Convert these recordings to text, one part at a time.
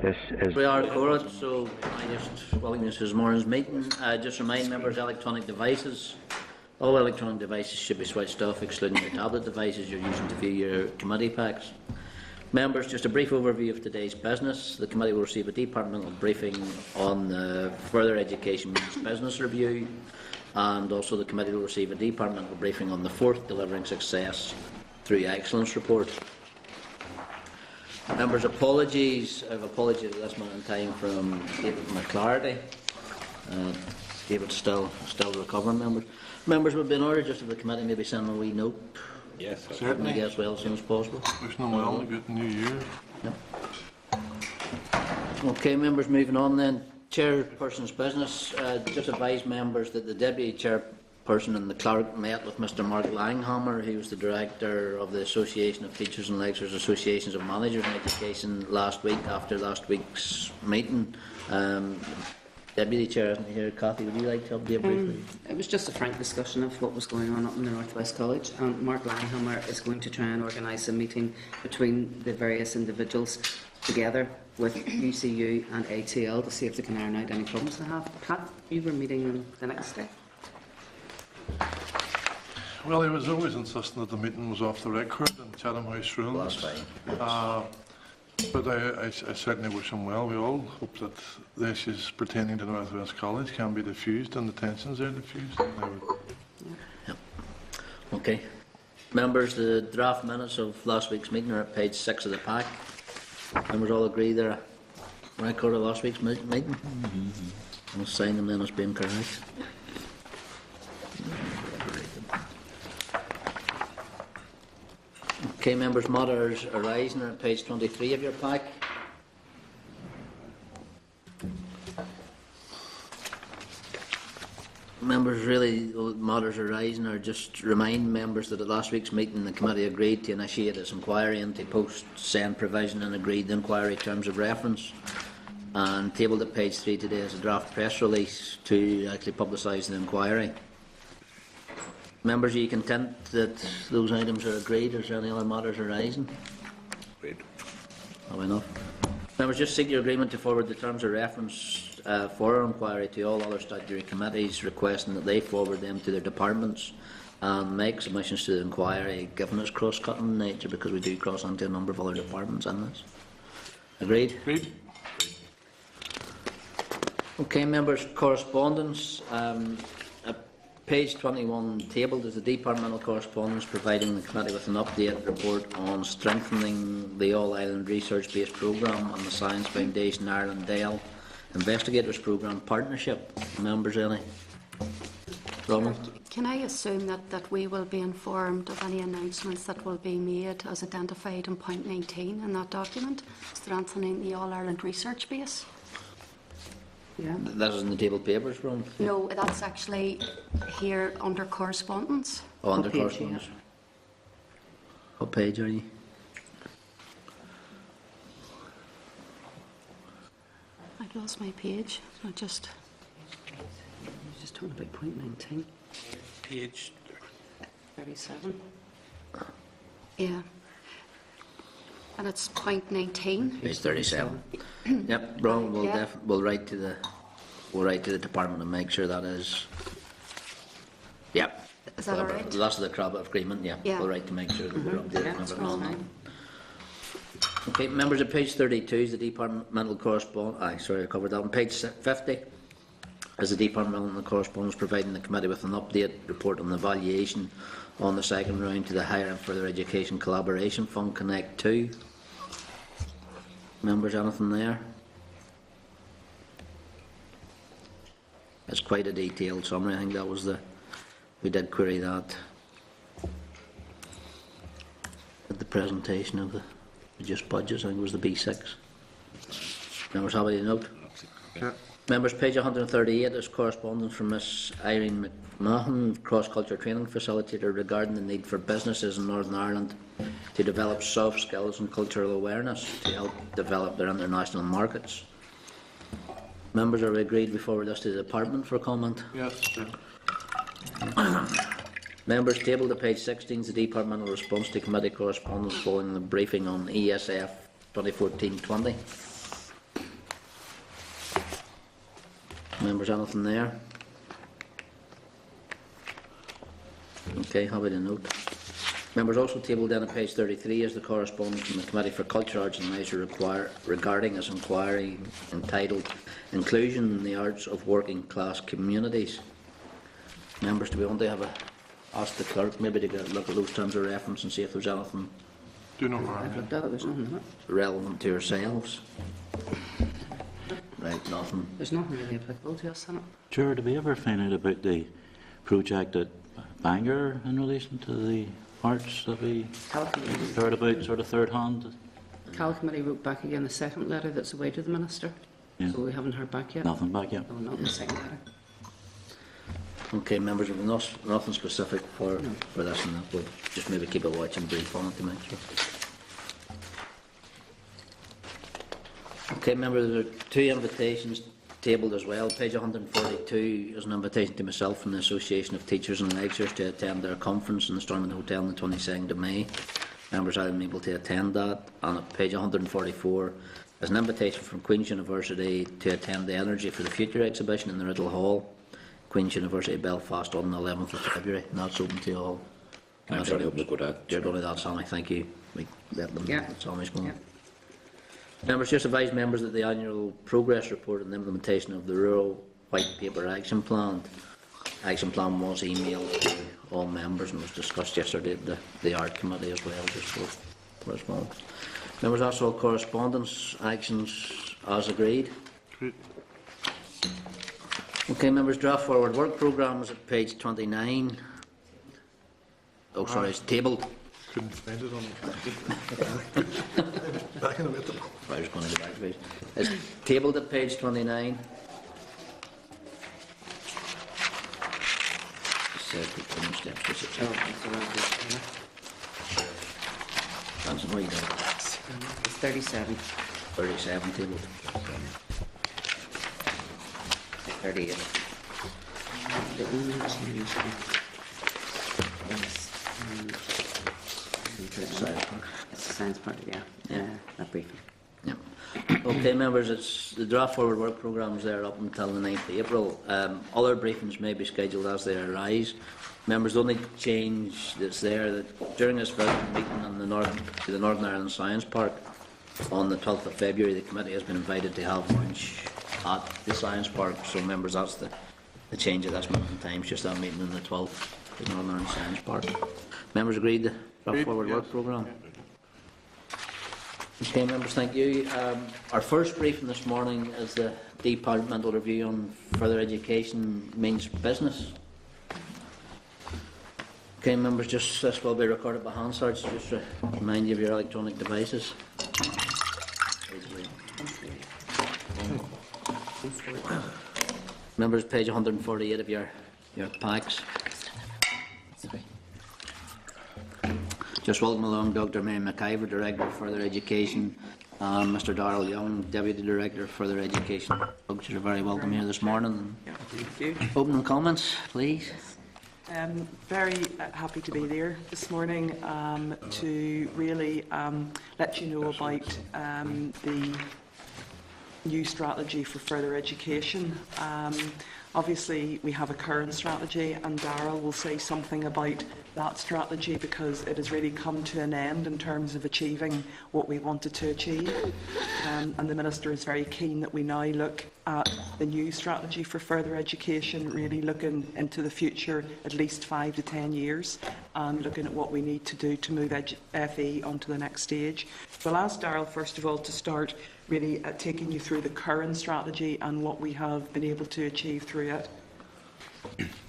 We are quorate, so I just welcome you to this morning's meeting. Just remind members, electronic devices. All electronic devices should be switched off, excluding the tablet devices you're using to view your committee packs. Members, just a brief overview of today's business. The committee will receive a departmental briefing on the Further Education Business Review, and also the committee will receive a departmental briefing on the 4th Delivering Success Through Excellence report. Members, apologies. I've apologies at this moment in time from David McClarty. David's still recovering. Members would be in order just if the committee maybe send a wee note. Yes, certainly. I guess well as soon as possible. Wishing them well and a good new year. Yep. Okay, members, moving on then. Chairperson's business. Just advise members that the deputy chairperson and the clerk met with Mr. Mark Langhammer. He was the director of the Association of Teachers and Lecturers Associations of Managers in Education last week after last week's meeting. Deputy Chair isn't here. Cathy, would you like to update briefly? It was just a frank discussion of what was going on up in the North West College. Mark Langhammer is going to try and organise a meeting between the various individuals together with UCU and ATL to see if they can iron out any problems they have. Pat, you were meeting the next day. Well, he was always insisting that the meeting was off the record in Chatham House rooms. Well, that's fine. But I certainly wish him well. We all hope that the issues pertaining to North West College can be diffused and the tensions are diffused. Yep. Okay. Members, the draft minutes of last week's meeting are at page 6 of the pack. Members all agree they're a record of last week's meeting? Mm-hmm. We'll sign them then as being correct. Okay, members, matters arising are at page 23 of your pack. Members, really, matters arising are just remind members that at last week's meeting the committee agreed to initiate its inquiry into post-send provision and agreed the inquiry terms of reference, and tabled at page 3 today as a draft press release to actually publicise the inquiry. Members, are you content that those items are agreed? Is there any other matters arising? Agreed. Have enough. Members, just seek your agreement to forward the terms of reference for our inquiry to all other statutory committees, requesting that they forward them to their departments and make submissions to the inquiry, given its cross-cutting nature, because we do cross into a number of other departments in this. Agreed? Agreed. Okay, members, correspondence. Page 21 tabled is the departmental correspondence providing the committee with an update report on strengthening the All-Ireland Research-Based Programme and the Science Foundation Ireland Dale Investigators Programme partnership. Members, any? Ronald? Can I assume that we will be informed of any announcements that will be made as identified in point 19 in that document, strengthening the All-Ireland Research Base? Yeah. That is in the table papers, Ron? No, that's actually here under correspondence. Oh, under What page, correspondence. What page are you? I've lost my page. I just... You're just talking about point 19. Page 37. Yeah. And it's point 19. Page 37. Yep, Ron, Yeah. we'll write to the department and make sure that is. Yep. Is that all right? That's the crab agreement. Yeah. Yeah. We'll write to make sure that we're updating Yeah, everything on that. fine. Okay, members, at page 32 is the departmental correspondence. I covered that. On page 50 is the departmental correspondence providing the committee with an update report on the valuation on the second round to the Higher and Further Education Collaboration Fund Connect 2. Members, anything there? It's quite a detailed summary. I think that was we did query that at the presentation of the just budgets. I think it was the B6. Members, happy to note? Yeah. Members, page 138 is correspondence from Miss Irene McMahon, cross-culture training facilitator, regarding the need for businesses in Northern Ireland to develop soft skills and cultural awareness to help develop their international markets. Members, are we agreed we forward this to the department for comment? Yes. Members, tabled to page 16 is the departmental response to committee correspondence following the briefing on ESF 2014-20. Members, anything there? Okay, happy to note. Members, also tabled down at page 33 is the correspondence from the Committee for Culture, Arts and Leisure regarding its inquiry entitled Inclusion in the Arts of Working Class Communities. Members, do we want to have ask the clerk maybe to look at those terms of reference and see if there's anything Do no I've harm. looked at it, there's nothing in it. relevant to yourselves? Right, nothing. There's nothing really applicable to us in it. Chair, did we ever find out about the project at Bangor in relation to the arts that we Cal Committee, heard about sort of third hand? Cal Committee wrote back again a second letter that's away to the Minister. Yeah. So we haven't heard back yet. Nothing back yet? No, not the second letter. Okay, members, we've nothing specific for this and that. We'll just maybe keep a watching brief on it to make sure. Okay, members, there are 2 invitations tabled as well. Page 142 is an invitation to myself from the Association of Teachers and Lecturers to attend their conference in the Stormont Hotel on the 22nd of May. Members, I'm able to attend that. And at page 144 is an invitation from Queen's University to attend the Energy for the Future exhibition in the Riddle Hall, Queen's University Belfast, on the 11th of February. And that's open to you all. I'm sorry, hope to go to You're going to that, Sammy. Thank you. We let them. Yeah. Sammy's going. Yeah. Members, just advise members that the annual progress report and the implementation of the Rural White Paper Action Plan was emailed to all members and was discussed yesterday at the Art Committee as well, just for correspondence. Members, that's all correspondence actions as agreed. Great. Okay, members, draft forward work programme is at page 29. Oh, sorry, it's tabled. Couldn't find it on back in the middle. I was going to go back to page. It's tabled at page 29. Said the minimum steps to Oh, success. it's around this, That's what you got. It's 37. 37 tabled. 38. The only change is it's the science part, yeah. That briefing. Yeah. Okay, members, it's the draft forward work programme is there up until the 9th of April. Other briefings may be scheduled as they arise. Members, the only change that's there that during this visit meeting in the Northern Ireland Science Park on the 12th of February, the committee has been invited to have lunch at the Science Park. So, members, that's the change at this moment in time. It's just that meeting on the 12th at the Northern Ireland Science Park. Members agreed the draft forward work programme? Okay, members, thank you. Our first briefing this morning is the Departmental Review on Further Education Means Business. Okay, members, just this will be recorded by Hansard, so just remind you of your electronic devices. Members, page 148 of your packs. Just welcome along Dr. Mary McIver, Director of Further Education, and Mr. Darrell Young, Deputy Director of Further Education. Folks, you're very welcome here this morning. Thank you. Opening comments, please. Very happy to be there this morning to really let you know about the new strategy for further education. Obviously, we have a current strategy, and Darrell will say something about that strategy because it has really come to an end in terms of achieving what we wanted to achieve. And the Minister is very keen that we now look at the new strategy for further education, really looking into the future at least 5 to 10 years, and looking at what we need to do to move FE onto the next stage. So I'll ask Darrell, first of all, to start really taking you through the current strategy and what we have been able to achieve through it.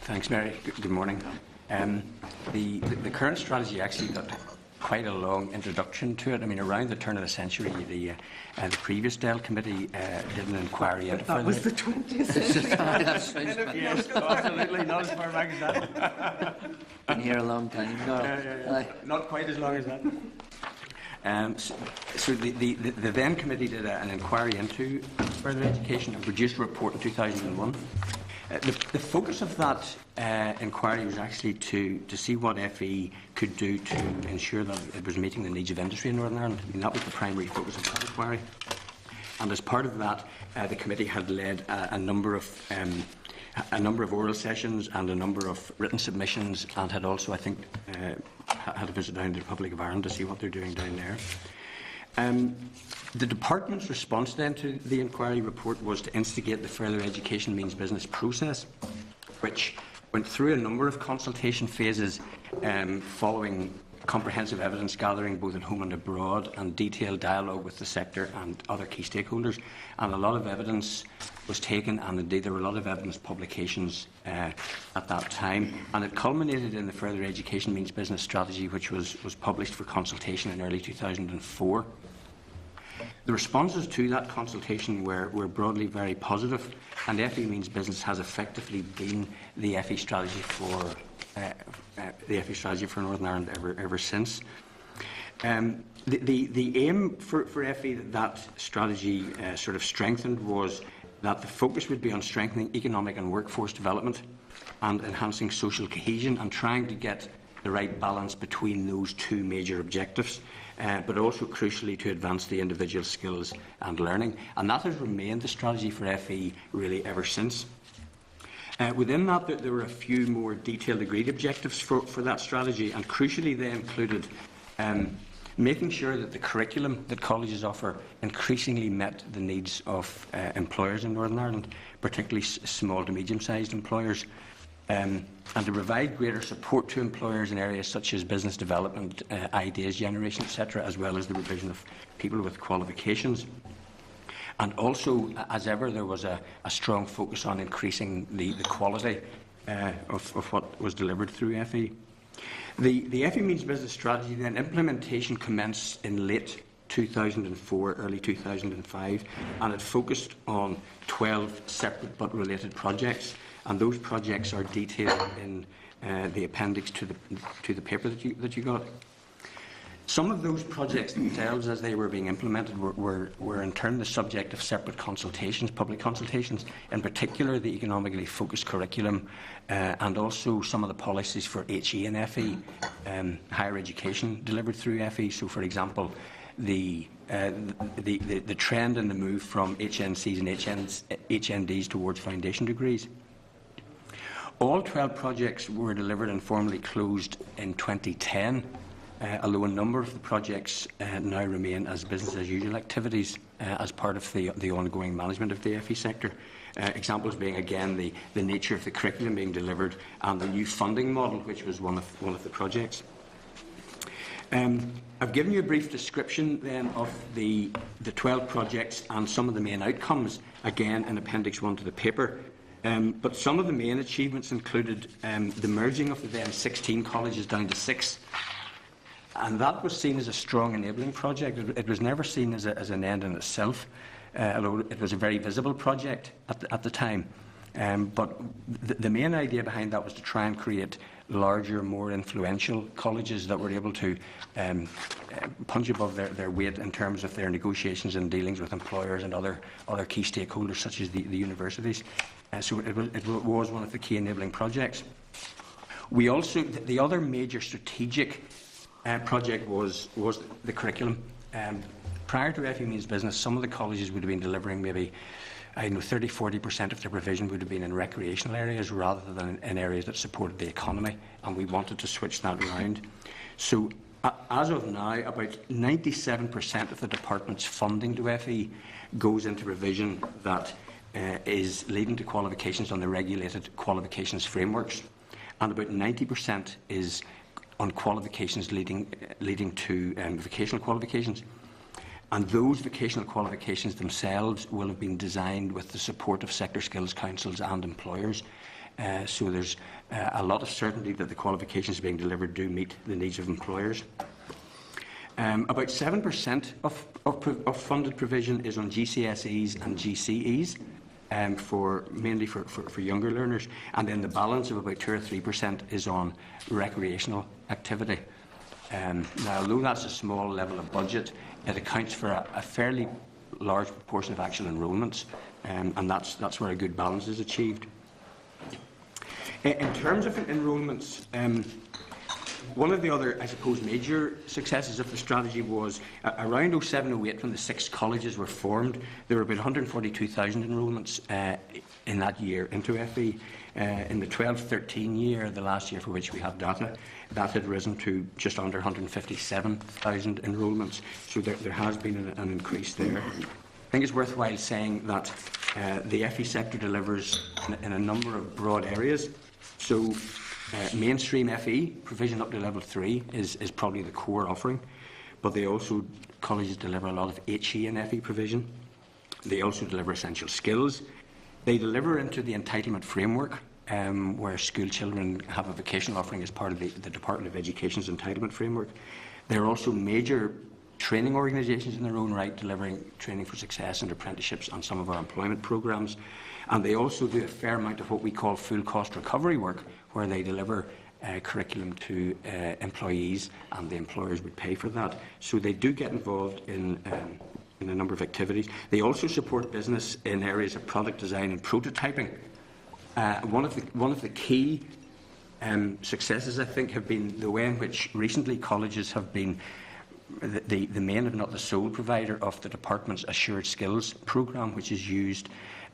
Thanks, Mary. Good morning. The current strategy actually got quite a long introduction to it. I mean, around the turn of the century, the previous DEL committee did an inquiry into That was the 20th century. Yes, absolutely, not as far back as that. Been here a long time. Aye. Not quite as long as that. So the then committee did an inquiry into further education and produced a report in 2001. The focus of that inquiry was actually to see what FE could do to ensure that it was meeting the needs of industry in Northern Ireland. I mean, that was the primary focus of that inquiry. And as part of that, the committee had led a number of oral sessions and a number of written submissions, and had also, I think, had a visit down to the Republic of Ireland to see what they're doing down there. The Department's response then to the inquiry report was to instigate the Further Education Means Business process, which went through a number of consultation phases following comprehensive evidence gathering both at home and abroad, and detailed dialogue with the sector and other key stakeholders. And a lot of evidence was taken, and indeed there were a lot of evidence publications at that time. And it culminated in the Further Education Means Business strategy, which was published for consultation in early 2004. The responses to that consultation were broadly very positive, and FE Means Business has effectively been the FE strategy for Northern Ireland ever since. The aim for FE that strategy sort of strengthened was that the focus would be on strengthening economic and workforce development and enhancing social cohesion, and trying to get the right balance between those two major objectives, but also crucially to advance the individual skills and learning. And that has remained the strategy for FE really ever since. Within that, there were a few more detailed agreed objectives for that strategy, and crucially they included making sure that the curriculum that colleges offer increasingly met the needs of employers in Northern Ireland, particularly small to medium-sized employers, and to provide greater support to employers in areas such as business development, ideas generation, etc., as well as the provision of people with qualifications. And also, as ever, there was a strong focus on increasing the quality of what was delivered through FE. The FE Means Business strategy, then, implementation commenced in late 2004, early 2005, and it focused on 12 separate but related projects, and those projects are detailed in the appendix to the paper that you got. Some of those projects themselves, as they were being implemented, were in turn the subject of separate consultations, public consultations, in particular the economically focused curriculum, and also some of the policies for HE and FE, higher education delivered through FE. So, for example, the trend and the move from HNCs and HNDs towards foundation degrees. All 12 projects were delivered and formally closed in 2010. Although a number of the projects now remain as business as usual activities as part of the ongoing management of the FE sector. Examples being, again, the nature of the curriculum being delivered and the new funding model, which was one of the projects. I've given you a brief description then of the 12 projects and some of the main outcomes, again in Appendix 1 to the paper. But some of the main achievements included the merging of the then 16 colleges down to 6. And that was seen as a strong enabling project. It was never seen as an end in itself, although it was a very visible project at the time. But the main idea behind that was to try and create larger, more influential colleges that were able to punch above their weight in terms of their negotiations and dealings with employers and other key stakeholders, such as the universities. So it was one of the key enabling projects. We also, the other major strategic project was the curriculum. Prior to FE Means Business, some of the colleges would have been delivering maybe 30–40% of their provision would have been in recreational areas rather than in areas that supported the economy, and we wanted to switch that around. So as of now, about 97% of the department's funding to FE goes into provision that is leading to qualifications on the regulated qualifications frameworks, and about 90% is on qualifications leading to vocational qualifications. And those vocational qualifications themselves will have been designed with the support of sector skills councils and employers. So there's a lot of certainty that the qualifications being delivered do meet the needs of employers. About 7% of funded provision is on GCSEs and GCEs, mainly for younger learners, and then the balance of about 2 or 3% is on recreational activity. Now, although that's a small level of budget, it accounts for a fairly large proportion of actual enrolments, and that's where a good balance is achieved. In terms of enrolments, One of the other, I suppose, major successes of the strategy was around 07-08, when the 6 colleges were formed. There were about 142,000 enrolments in that year into FE. In the 12-13 year, the last year for which we have data, that had risen to just under 157,000 enrolments. So there has been an increase there. I think it's worthwhile saying that the FE sector delivers in a number of broad areas. So mainstream FE, provision up to level 3, is probably the core offering, but colleges deliver a lot of HE and FE provision. They also deliver essential skills. They deliver into the entitlement framework, where school children have a vocational offering as part of the Department of Education's entitlement framework. They're also major training organisations in their own right, delivering training for success and apprenticeships on some of our employment programmes. And they also do a fair amount of what we call full cost recovery work, where they deliver curriculum to employees, and the employers would pay for that. So they do get involved in a number of activities. They also support business in areas of product design and prototyping. One of the key successes, I think, have been the way in which recently colleges have been the main, if not the sole, provider of the Department's Assured Skills programme, which is used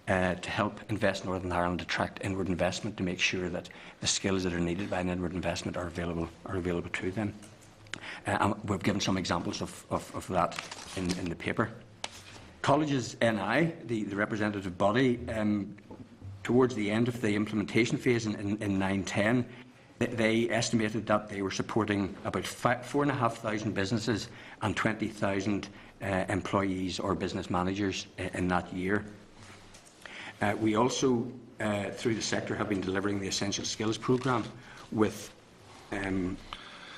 to help Invest Northern Ireland attract inward investment, to make sure that the skills that are needed by an inward investment are available to them. And we've given some examples of that in the paper. Colleges NI, the representative body, towards the end of the implementation phase in 9-10, they estimated that they were supporting about 4,500 businesses and 20,000 employees or business managers in that year. We also, through the sector, have been delivering the Essential Skills programme with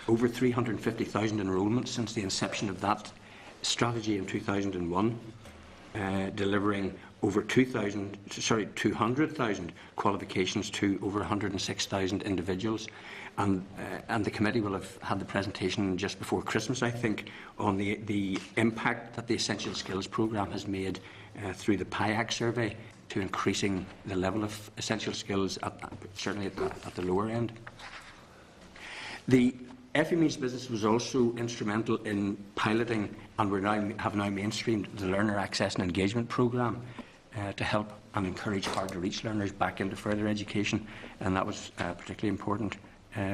over 350,000 enrolments since the inception of that strategy in 2001, delivering over 200,000 qualifications to over 106,000 individuals. And the committee will have had the presentation just before Christmas, I think, on the impact that the Essential Skills programme has made through the PIAC survey to increasing the level of essential skills, certainly at the lower end. The FME's business was also instrumental in piloting, and have now mainstreamed, the Learner Access and Engagement programme to help and encourage hard-to-reach learners back into further education, and that was a particularly important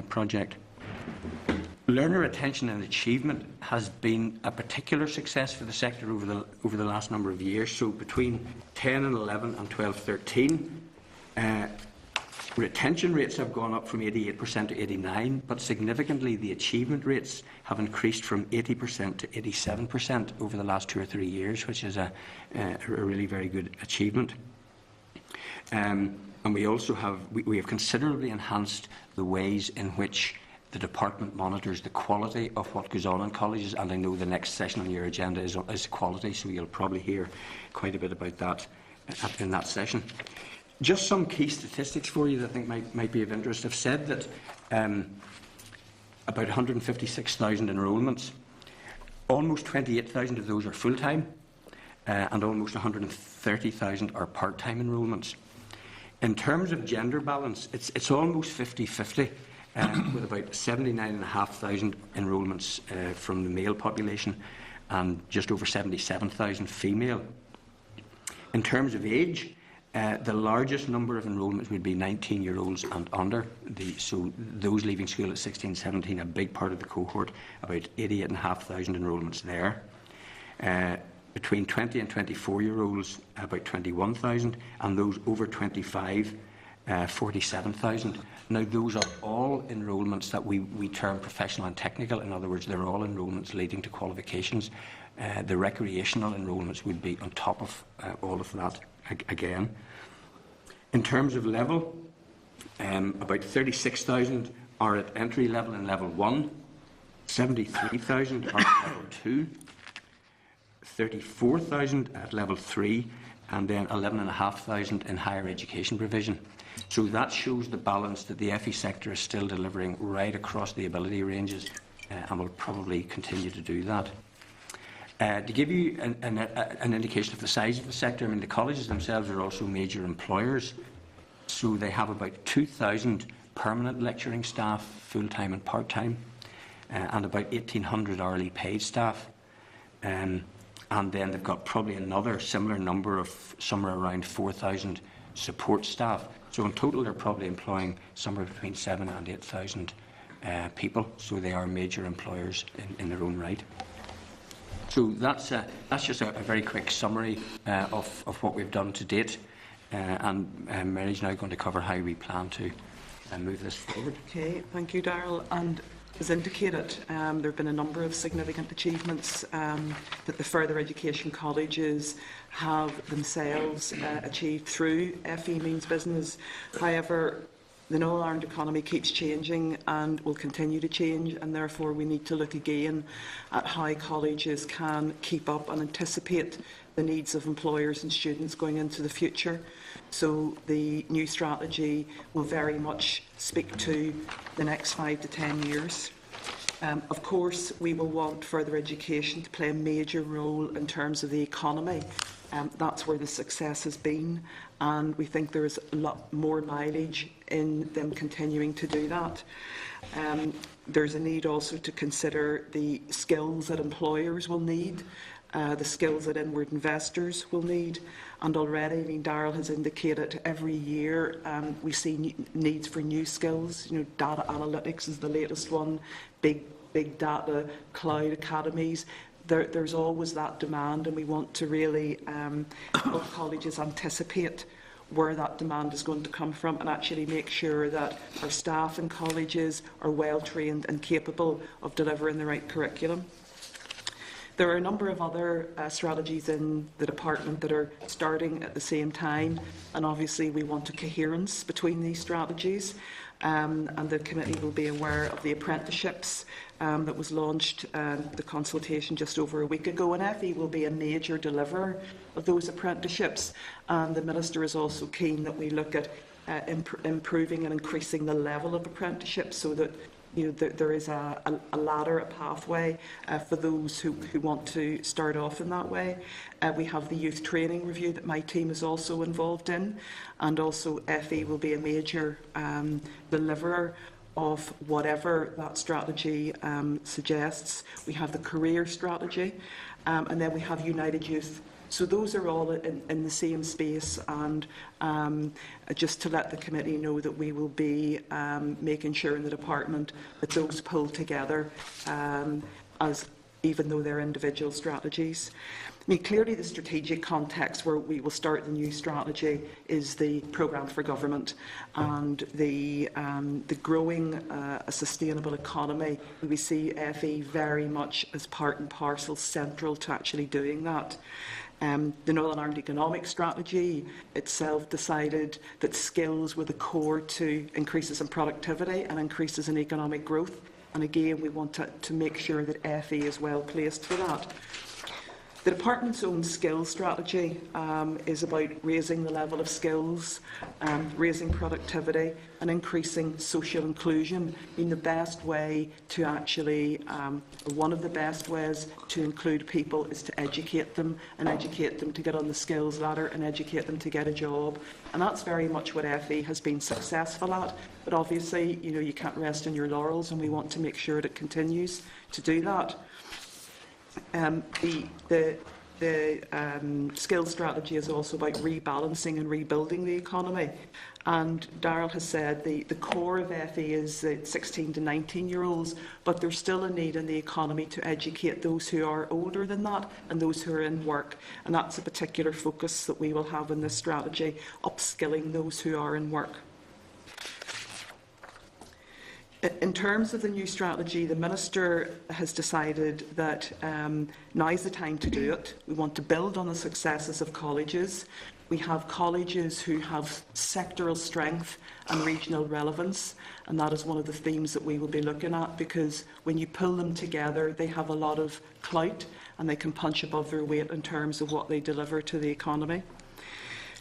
project. Learner retention and achievement has been a particular success for the sector over the last number of years. So between 10 and 11 and 12-13, retention rates have gone up from 88% to 89%, but significantly the achievement rates have increased from 80% to 87% over the last 2 or 3 years, which is a really very good achievement. And we also have considerably enhanced the ways in which the department monitors the quality of what goes on in colleges, and I know the next session on your agenda is quality, so you'll probably hear quite a bit about that in that session. Just some key statistics for you that I think might be of interest. I've said that about 156,000 enrolments, almost 28,000 of those are full-time, and almost 130,000 are part-time enrolments. In terms of gender balance, it's almost 50-50, with about 79,500 enrolments from the male population and just over 77,000 female. In terms of age, the largest number of enrolments would be 19-year-olds and under. So those leaving school at 16, 17, a big part of the cohort, about 88,500 enrolments there. Between 20 and 24-year-olds, about 21,000, and those over 25, 47,000. Now, those are all enrolments that we term professional and technical. In other words, they're all enrolments leading to qualifications. The recreational enrolments would be on top of all of that again. In terms of level, about 36,000 are at entry level and level 1, 73,000 are at level 2, 34,000 at level 3, and then 11,500 in higher education provision. So that shows the balance that the FE sector is still delivering right across the ability ranges, and will probably continue to do that. To give you an indication of the size of the sector, I mean, the colleges themselves are also major employers. So they have about 2,000 permanent lecturing staff, full-time and part-time, and about 1,800 hourly paid staff. And then they've got probably another similar number of somewhere around 4,000 support staff. So in total, they're probably employing somewhere between 7,000 and 8,000 people. So they are major employers in their own right. So that's just a very quick summary of what we've done to date. And Mary's now going to cover how we plan to move this forward. Okay, thank you, Darrell. And as indicated, there have been a number of significant achievements that the further education colleges have themselves achieved through FE Means Business. However, the Northern Ireland economy keeps changing and will continue to change, and therefore we need to look again at how colleges can keep up and anticipate the needs of employers and students going into the future. So the new strategy will very much speak to the next 5 to 10 years. Of course, we will want further education to play a major role in terms of the economy. That's where the success has been, and we think there is a lot more mileage in them continuing to do that. There's a need also to consider the skills that employers will need, the skills that inward investors will need, and already, I mean, Darrell has indicated every year we see needs for new skills. You know, data analytics is the latest one, big data, cloud academies. There's always that demand, and we want to really help colleges anticipate where that demand is going to come from and actually make sure that our staff in colleges are well trained and capable of delivering the right curriculum. There are a number of other strategies in the department that are starting at the same time, and obviously we want a coherence between these strategies. And the committee will be aware of the apprenticeships that was launched, the consultation just over a week ago, and FE will be a major deliverer of those apprenticeships. And the Minister is also keen that we look at improving and increasing the level of apprenticeships so that there is a ladder, a pathway for those who want to start off in that way. We have the youth training review that my team is also involved in, and also FE will be a major deliverer of whatever that strategy suggests. We have the career strategy, and then we have United Youth. So those are all in the same space, and just to let the committee know that we will be making sure in the department that those pull together, as even though they're individual strategies. I mean, clearly the strategic context where we will start the new strategy is the programme for government and the growing a sustainable economy. We see FE very much as part and parcel central to actually doing that. The Northern Ireland Economic Strategy itself decided that skills were the core to increases in productivity and increases in economic growth. And again, we want to make sure that FE is well placed for that. The department's own skills strategy is about raising the level of skills, raising productivity and increasing social inclusion. I mean, the best way to actually, one of the best ways to include people is to educate them and educate them to get on the skills ladder and educate them to get a job. And that's very much what FE has been successful at. But obviously, you can't rest on your laurels, and we want to make sure that it continues to do that. The skills strategy is also about rebalancing and rebuilding the economy. And Darrell has said the core of FE is 16 to 19-year-olds, but there's still a need in the economy to educate those who are older than that and those who are in work. And that's a particular focus that we will have in this strategy, upskilling those who are in work. In terms of the new strategy, the Minister has decided that now is the time to do it. We want to build on the successes of colleges. We have colleges who have sectoral strength and regional relevance, and that is one of the themes that we will be looking at, because when you pull them together, they have a lot of clout and they can punch above their weight in terms of what they deliver to the economy.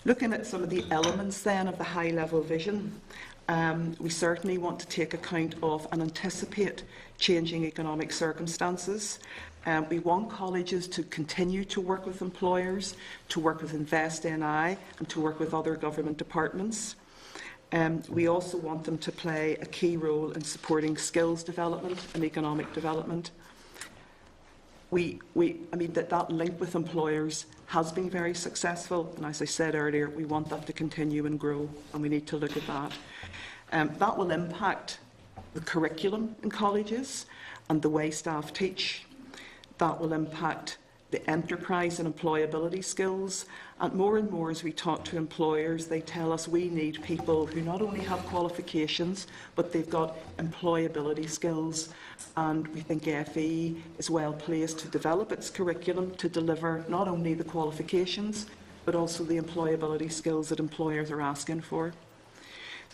Looking at some of the elements then of the high-level vision, we certainly want to take account of and anticipate changing economic circumstances. We want colleges to continue to work with employers, to work with Invest NI, and to work with other government departments. We also want them to play a key role in supporting skills development and economic development. I mean, that link with employers has been very successful, and as I said earlier, we want that to continue and grow, and we need to look at that. That will impact the curriculum in colleges and the way staff teach. That will impact the enterprise and employability skills. And more as we talk to employers, they tell us we need people who not only have qualifications, but they've got employability skills. And we think FE is well placed to develop its curriculum to deliver not only the qualifications, but also the employability skills that employers are asking for.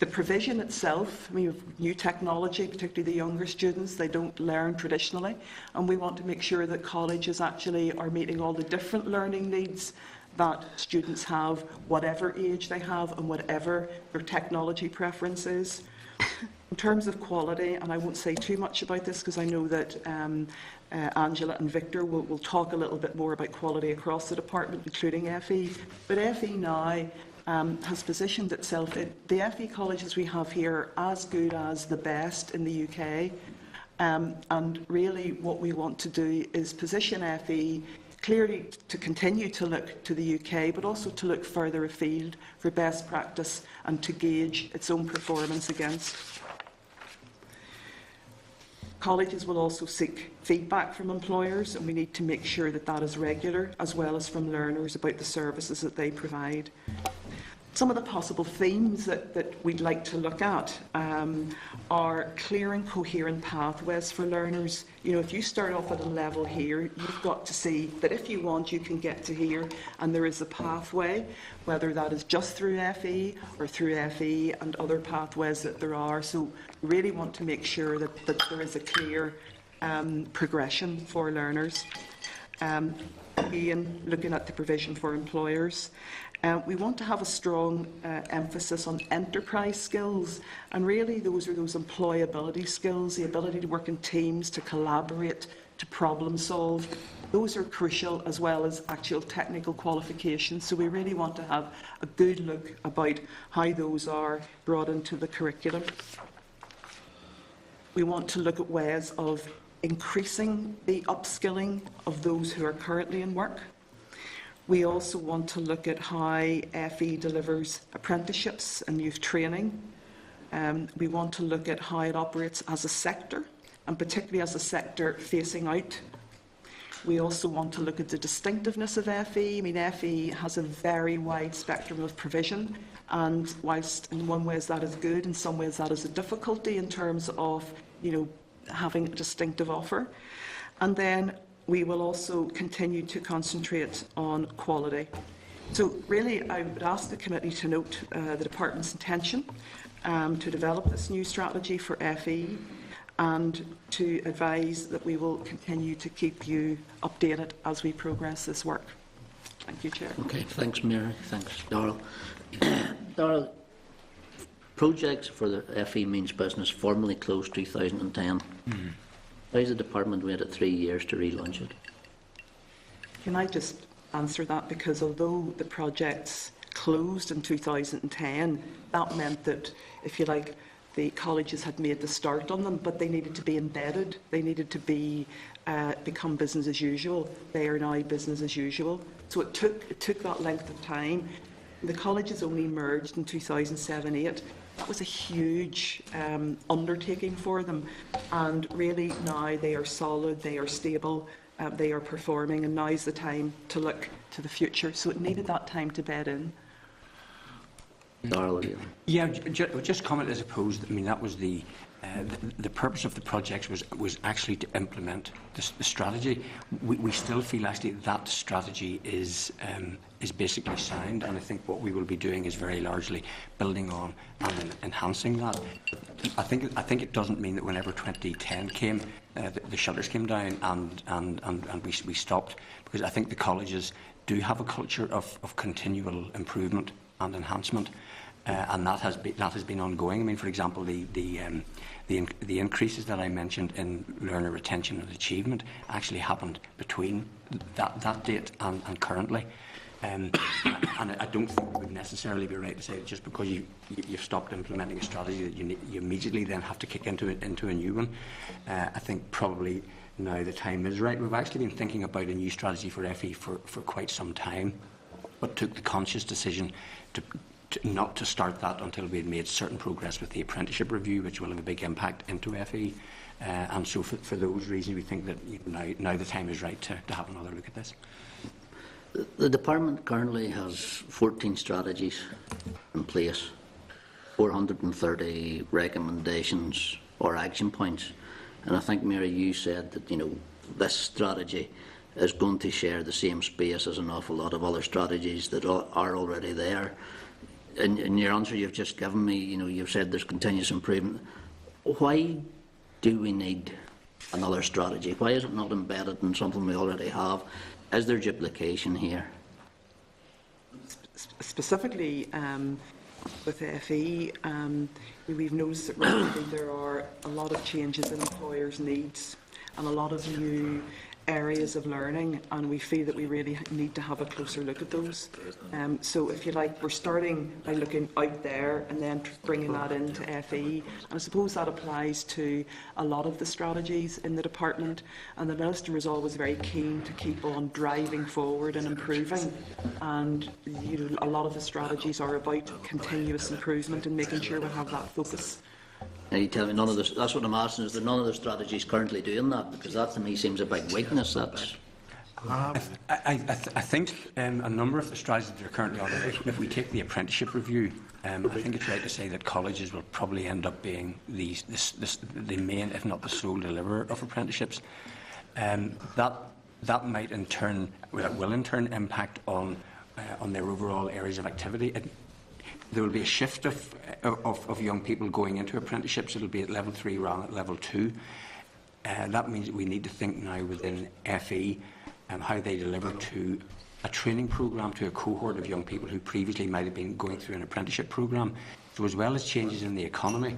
The provision itself, I mean, new technology, particularly the younger students, they don't learn traditionally, and we want to make sure that colleges actually are meeting all the different learning needs that students have, whatever age they have and whatever their technology preference is. In terms of quality, and I won't say too much about this because I know that Angela and Victor will talk a little bit more about quality across the department, including FE, but FE now has positioned itself in the FE colleges we have here as good as the best in the UK. And really what we want to do is position FE clearly to continue to look to the UK, but also to look further afield for best practice and to gauge its own performance against. Colleges will also seek feedback from employers, and we need to make sure that that is regular, as well as from learners about the services that they provide. Some of the possible themes that we'd like to look at are clear and coherent pathways for learners. You know, if you start off at a level here, you've got to see that if you want, you can get to here, and there is a pathway, whether that is just through FE or through FE and other pathways that there are. So we really want to make sure that there is a clear progression for learners. Again, looking at the provision for employers. We want to have a strong emphasis on enterprise skills, and really those are those employability skills, the ability to work in teams, to collaborate, to problem solve. Those are crucial, as well as actual technical qualifications. So we really want to have a good look about how those are brought into the curriculum. We want to look at ways of increasing the upskilling of those who are currently in work. We also want to look at how FE delivers apprenticeships and youth training. We want to look at how it operates as a sector, and particularly as a sector facing out. We also want to look at the distinctiveness of FE. I mean, FE has a very wide spectrum of provision, and whilst in one way that is good, in some ways that is a difficulty in terms of, you know, having a distinctive offer. And then we will also continue to concentrate on quality. So really, I would ask the committee to note the department's intention to develop this new strategy for FE, and to advise that we will continue to keep you updated as we progress this work. Thank you, Chair. Okay, thanks, Mary. Thanks, Darrell. Darrell, projects for the FE Means Business formally closed 2010. Why has the department waited 3 years to relaunch it? Can I just answer that? Because although the projects closed in 2010, that meant that, if you like, the colleges had made the start on them, but they needed to be embedded. They needed to be become business as usual. They are now business as usual. So it took that length of time. The colleges only merged in 2007-8. That was a huge undertaking for them, and really now they are solid, they are stable, they are performing, and now is the time to look to the future. So it needed that time to bed in. Darrell, Yeah, just comment as opposed. I mean, that was the purpose of the projects was actually to implement the strategy. We still feel actually that strategy is basically sound, and I think what we will be doing is very largely building on and enhancing that. I think it doesn't mean that whenever 2010 came, the shutters came down and we stopped, because I think the colleges do have a culture of continual improvement and enhancement. And that has been ongoing. I mean, for example, the increases that I mentioned in learner retention and achievement actually happened between that date and currently. And I don't think we would necessarily be right to say that just because you've stopped implementing a strategy that you immediately then have to kick into a new one. I think probably now the time is right. We've actually been thinking about a new strategy for FE for quite some time, but took the conscious decision to not to start that until we had made certain progress with the apprenticeship review, which will have a big impact into FE. And so for those reasons, we think that now the time is right to have another look at this. The department currently has 14 strategies in place, 430 recommendations or action points. And I think, Mary, you said that, this strategy is going to share the same space as an awful lot of other strategies that are already there. In your answer you've just given me, you've said there's continuous improvement. Why do we need another strategy? Why is it not embedded in something we already have? Is there duplication here? Specifically with FE, we've noticed that recently there are a lot of changes in employers' needs and a lot of new areas of learning, and we feel that we really need to have a closer look at those. So if you like, we're starting by looking out there and then bringing that into FE, and I suppose that applies to a lot of the strategies in the department, and the Minister is always very keen to keep on driving forward and improving, and a lot of the strategies are about continuous improvement and making sure we have that focus. Now you tell me none of this. That's what I'm asking. Is there none of the strategies currently doing that? Because that to me seems a big weakness. That's. I think a number of the strategies that are currently on, if we take the apprenticeship review, I think it's right to say that colleges will probably end up being the main, if not the sole, deliverer of apprenticeships. That might in turn, will in turn impact on their overall areas of activity. There will be a shift of young people going into apprenticeships. It will be at level 3 rather than at level 2. That means that we need to think now within FE how they deliver to a training programme to a cohort of young people who previously might have been going through an apprenticeship programme. So as well as changes in the economy,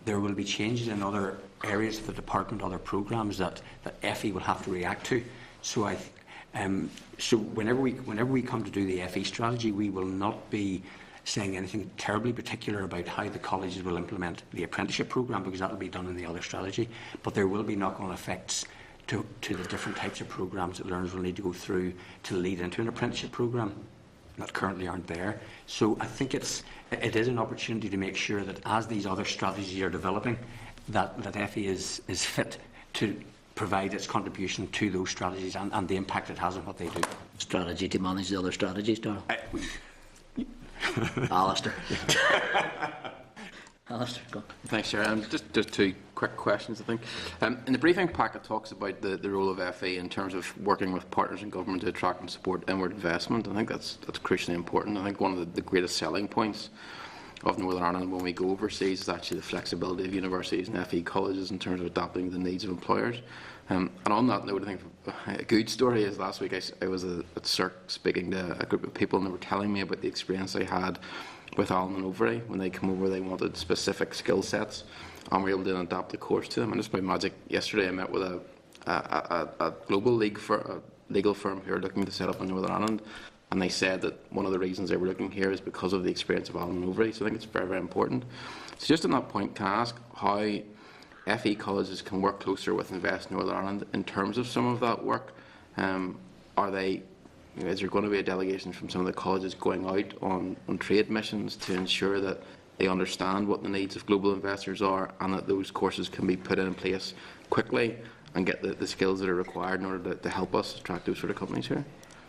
there will be changes in other areas of the department, other programmes that FE will have to react to. So so whenever we come to do the FE strategy, we will not be saying anything terribly particular about how the colleges will implement the apprenticeship programme, because that will be done in the other strategy. But there will be knock-on effects to the different types of programmes that learners will need to go through to lead into an apprenticeship programme that currently aren't there. So I think it is an opportunity to make sure that as these other strategies are developing, that FE is fit to provide its contribution to those strategies and the impact it has on what they do. Strategy to manage the other strategies, Darrell. Alistair. Alistair, go. Thanks, Chair. Just two quick questions, I think. In the briefing pack, it talks about the role of FE in terms of working with partners in government to attract and support inward investment. I think that's crucially important. I think one of the greatest selling points of Northern Ireland when we go overseas is actually the flexibility of universities and FE colleges in terms of adapting to the needs of employers. And on that note, I think a good story is last week I was at CERC speaking to a group of people, and they were telling me about the experience they had with Allen and Overy. When they come over, they wanted specific skill sets, and we were able to adapt the course to them. And just by magic, yesterday I met with a global legal firm who are looking to set up in Northern Ireland, and they said that one of the reasons they were looking here is because of the experience of Allen and Overy. So I think it's very, very important. So just on that point, can I ask how FE colleges can work closer with Invest Northern Ireland in terms of some of that work? Are they, is there going to be a delegation from some of the colleges going out on trade missions to ensure that they understand what the needs of global investors are, and that those courses can be put in place quickly and get the skills that are required in order to help us attract those sort of companies here?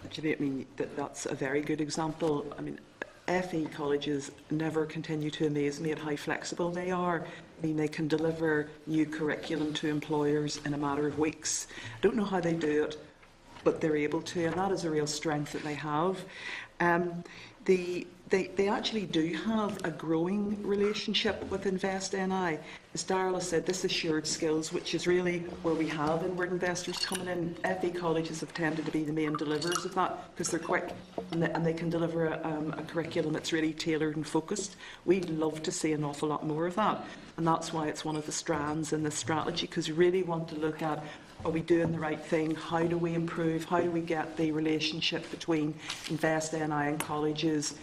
Actually, I mean, that's a very good example. I mean, FE colleges never continue to amaze me at how flexible they are. I mean, they can deliver new curriculum to employers in a matter of weeks. I don't know how they do it, but they're able to, and that is a real strength that they have. They actually do have a growing relationship with Invest NI. As Darrell has said, this is shared skills, which is really where we have inward investors coming in. FE colleges have tended to be the main deliverers of that because they're quick and they can deliver a curriculum that's really tailored and focused. We'd love to see an awful lot more of that, and that's why it's one of the strands in this strategy, because we really want to look at, are we doing the right thing? How do we improve? How do we get the relationship between Invest NI and colleges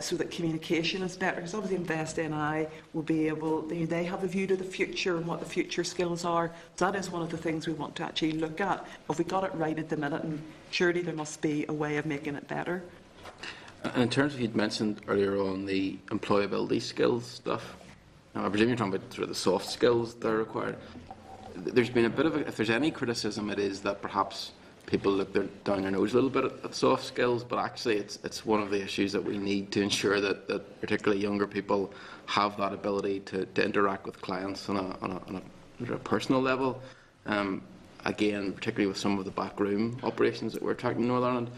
so that communication is better. Because obviously Invest NI will be able, they have a view to the future and what the future skills are. So that is one of the things we want to actually look at. Have we got it right at the minute? And surely there must be a way of making it better. And in terms of, you'd mentioned earlier on the employability skills stuff, now, I presume you're talking about sort of the soft skills that are required. There's been a bit of if there's any criticism, it is that perhaps people look down their nose a little bit at soft skills, but actually it's one of the issues that we need to ensure that particularly younger people have that ability to interact with clients on a personal level. Again, particularly with some of the backroom operations that we're tracking in Northern Ireland.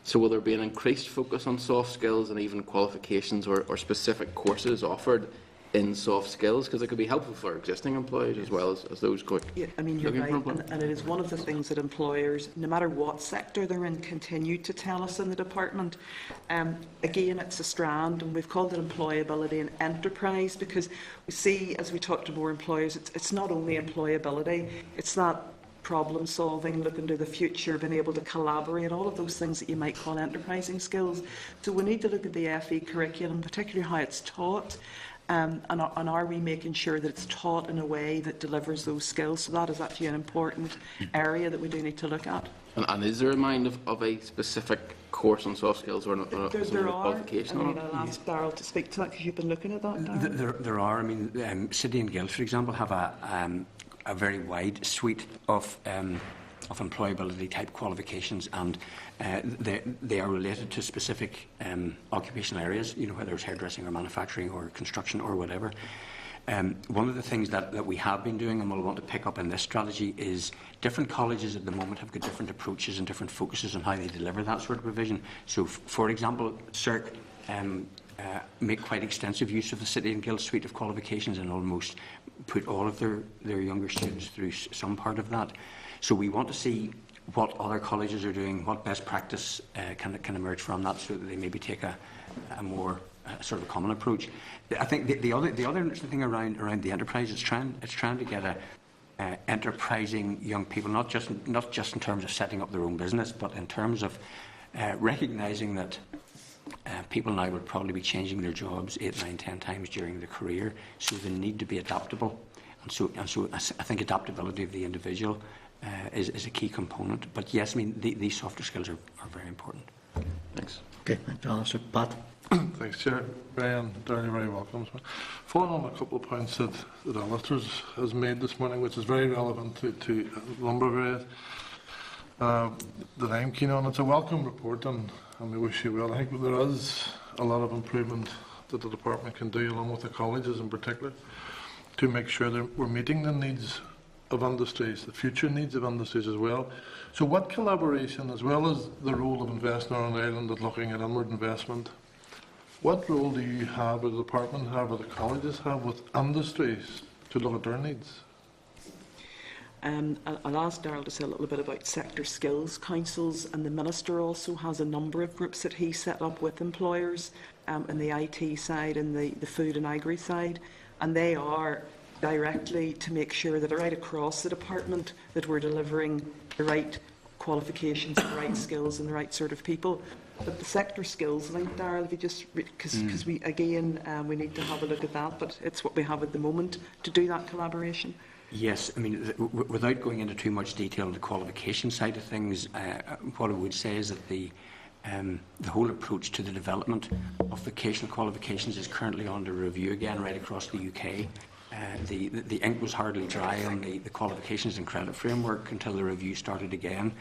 So will there be an increased focus on soft skills and even qualifications or specific courses offered in soft skills, because it could be helpful for existing employees as well as those going. Yeah, I mean, you're right, and it is one of the things that employers, no matter what sector they're in, continue to tell us in the department. Again, it's a strand, and we've called it employability and enterprise, because we see, as we talk to more employers, it's not only employability, it's that problem solving, looking to the future, being able to collaborate, all of those things that you might call enterprising skills. So we need to look at the FE curriculum, particularly how it's taught. And are we making sure that it's taught in a way that delivers those skills? So that is actually an important area that we do need to look at. And is there a mind of a specific course on soft skills or a there are. qualification? I mean, I'll ask Darryl to speak to that because you've been looking at that, Darryl. There are. I mean, City and Guilds, for example, have a very wide suite of employability type qualifications, and they are related to specific occupational areas, you know, whether it's hairdressing or manufacturing or construction or whatever. One of the things that we have been doing and we'll want to pick up in this strategy is different colleges at the moment have got different approaches and different focuses on how they deliver that sort of provision. So, for example, CERC make quite extensive use of the City and Guilds suite of qualifications and almost put all of their younger students through some part of that. So we want to see what other colleges are doing, what best practice can emerge from that, so that they maybe take a more sort of a common approach. I think the other interesting thing around the enterprise is trying to get enterprising young people, not just in terms of setting up their own business, but in terms of recognising that people now would probably be changing their jobs 8, 9, 10 times during their career, so they need to be adaptable. And so I think adaptability of the individual is a key component. But yes, I mean, these softer skills are very important. Thanks. Okay, thanks, Alistair. Pat? Thanks, Chair. Brian, Darren, very welcome. Following on a couple of points that Alistair has made this morning, which is very relevant to a number of areas that I'm keen on. It's a welcome report, and we wish you well. I think there is a lot of improvement that the department can do, along with the colleges in particular, to make sure that we're meeting the needs of industries, the future needs of industries as well. So what collaboration, as well as the role of Invest Northern Ireland at looking at inward investment, what role do you have, or the department have, or the colleges have with industries to look at their needs? I'll ask Darryl to say a little bit about sector skills councils, and the Minister also has a number of groups that he set up with employers in the IT side and the food and agri side, and they are directly to make sure that right across the department that we're delivering the right qualifications, the right skills and the right sort of people. But the sector skills, I think, Darryl, if you just, because we we need to have a look at that, but it's what we have at the moment to do that collaboration. Yes, I mean, without going into too much detail on the qualification side of things, what I would say is that the whole approach to the development of vocational qualifications is currently under review again right across the UK. The ink was hardly dry on the qualifications and credit framework until the review started again.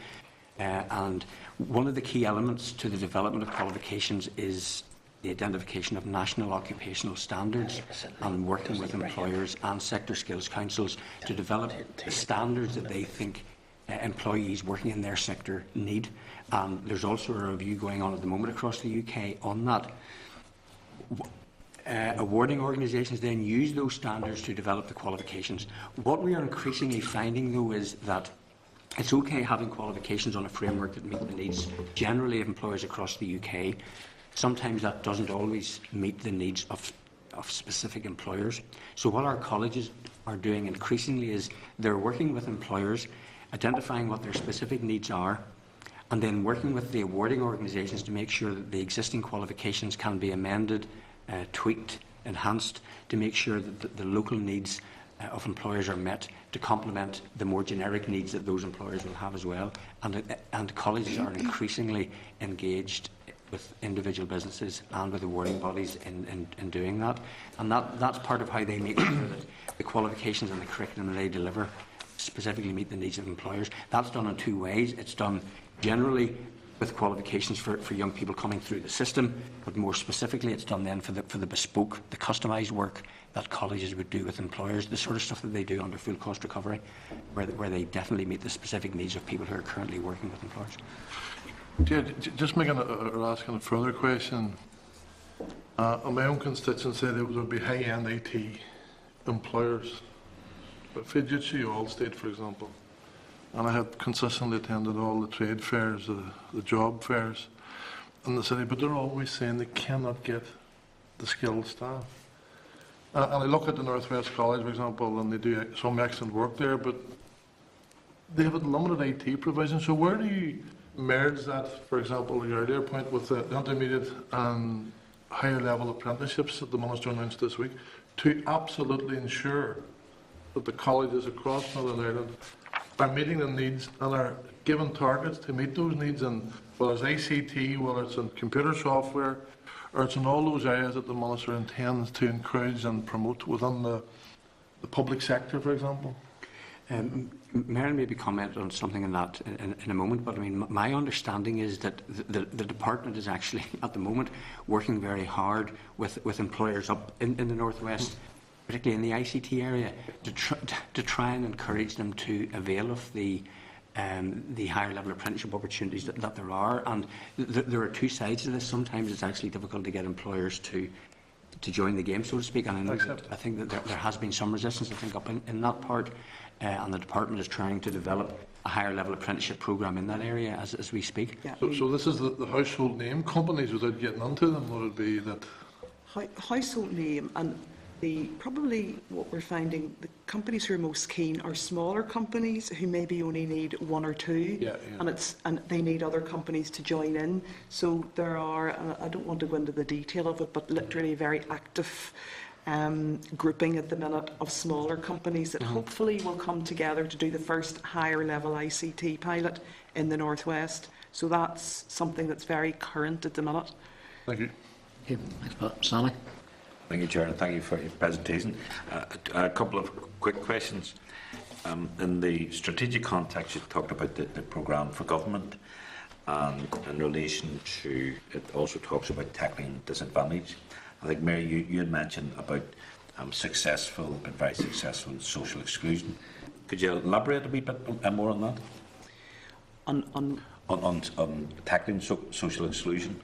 And one of the key elements to the development of qualifications is the identification of national occupational standards and working with employers and sector skills councils to develop the standards that they think employees working in their sector need. And there's also a review going on at the moment across the UK on that. Awarding organisations then use those standards to develop the qualifications. What we are increasingly finding, though, is that it's okay having qualifications on a framework that meet the needs generally of employers across the UK. Sometimes that doesn't always meet the needs of specific employers. So what our colleges are doing increasingly is they're working with employers, identifying what their specific needs are, and then working with the awarding organisations to make sure that the existing qualifications can be amended, tweaked, enhanced, to make sure that the local needs of employers are met, to complement the more generic needs that those employers will have as well. And colleges are increasingly engaged with individual businesses and with awarding bodies in doing that. And that's part of how they make sure that the qualifications and the curriculum they deliver specifically meet the needs of employers. That's done in two ways. It's done generally with qualifications for young people coming through the system, but more specifically it's done then for the bespoke, the customised work that colleges would do with employers, the sort of stuff that they do under full cost recovery, where they definitely meet the specific needs of people who are currently working with employers. Yeah, just making or asking a further question. On my own constituency, there would be high-end IT employers, but Fujitsu, Allstate, for example, and I have consistently attended all the trade fairs, the job fairs in the city, but they're always saying they cannot get the skilled staff. And I look at the North West College, for example, and they do some excellent work there, but they have a limited IT provision. So where do you merge that, for example, your earlier point with the intermediate and higher level apprenticeships that the Minister announced this week, to absolutely ensure that the colleges across Northern Ireland are meeting the needs and are given targets to meet those needs, and whether it's ICT, whether it's in computer software, or it's in all those areas that the Minister intends to encourage and promote within the public sector, for example? Mary maybe comment on something in that in a moment, but I mean, my understanding is that the department is actually at the moment working very hard with employers up in the Northwest, particularly in the ICT area, to try and encourage them to avail of the higher level apprenticeship opportunities that there are. And there are two sides to this. Sometimes it's actually difficult to get employers to join the game, so to speak. And I think that there has been some resistance, I think, up in that part. And the department is trying to develop a higher level apprenticeship programme in that area as we speak. Yeah. So this is the household name companies, without getting into them, would it be that? Household name, and probably what we're finding, the companies who are most keen are smaller companies who maybe only need one or two, and they need other companies to join in. So there are, and I don't want to go into the detail of it, but literally a very active grouping at the minute of smaller companies that hopefully will come together to do the first higher level ICT pilot in the Northwest. So that's something that's very current at the minute. Thank you. Okay, thanks, Pat. Sally? Thank you, Chair, and thank you for your presentation. A couple of quick questions. In the strategic context, you talked about the programme for government, and in relation to it also talks about tackling disadvantage. I think, Mary, you had mentioned about successful, but very successful social exclusion. Could you elaborate a wee bit more on that? On tackling social exclusion?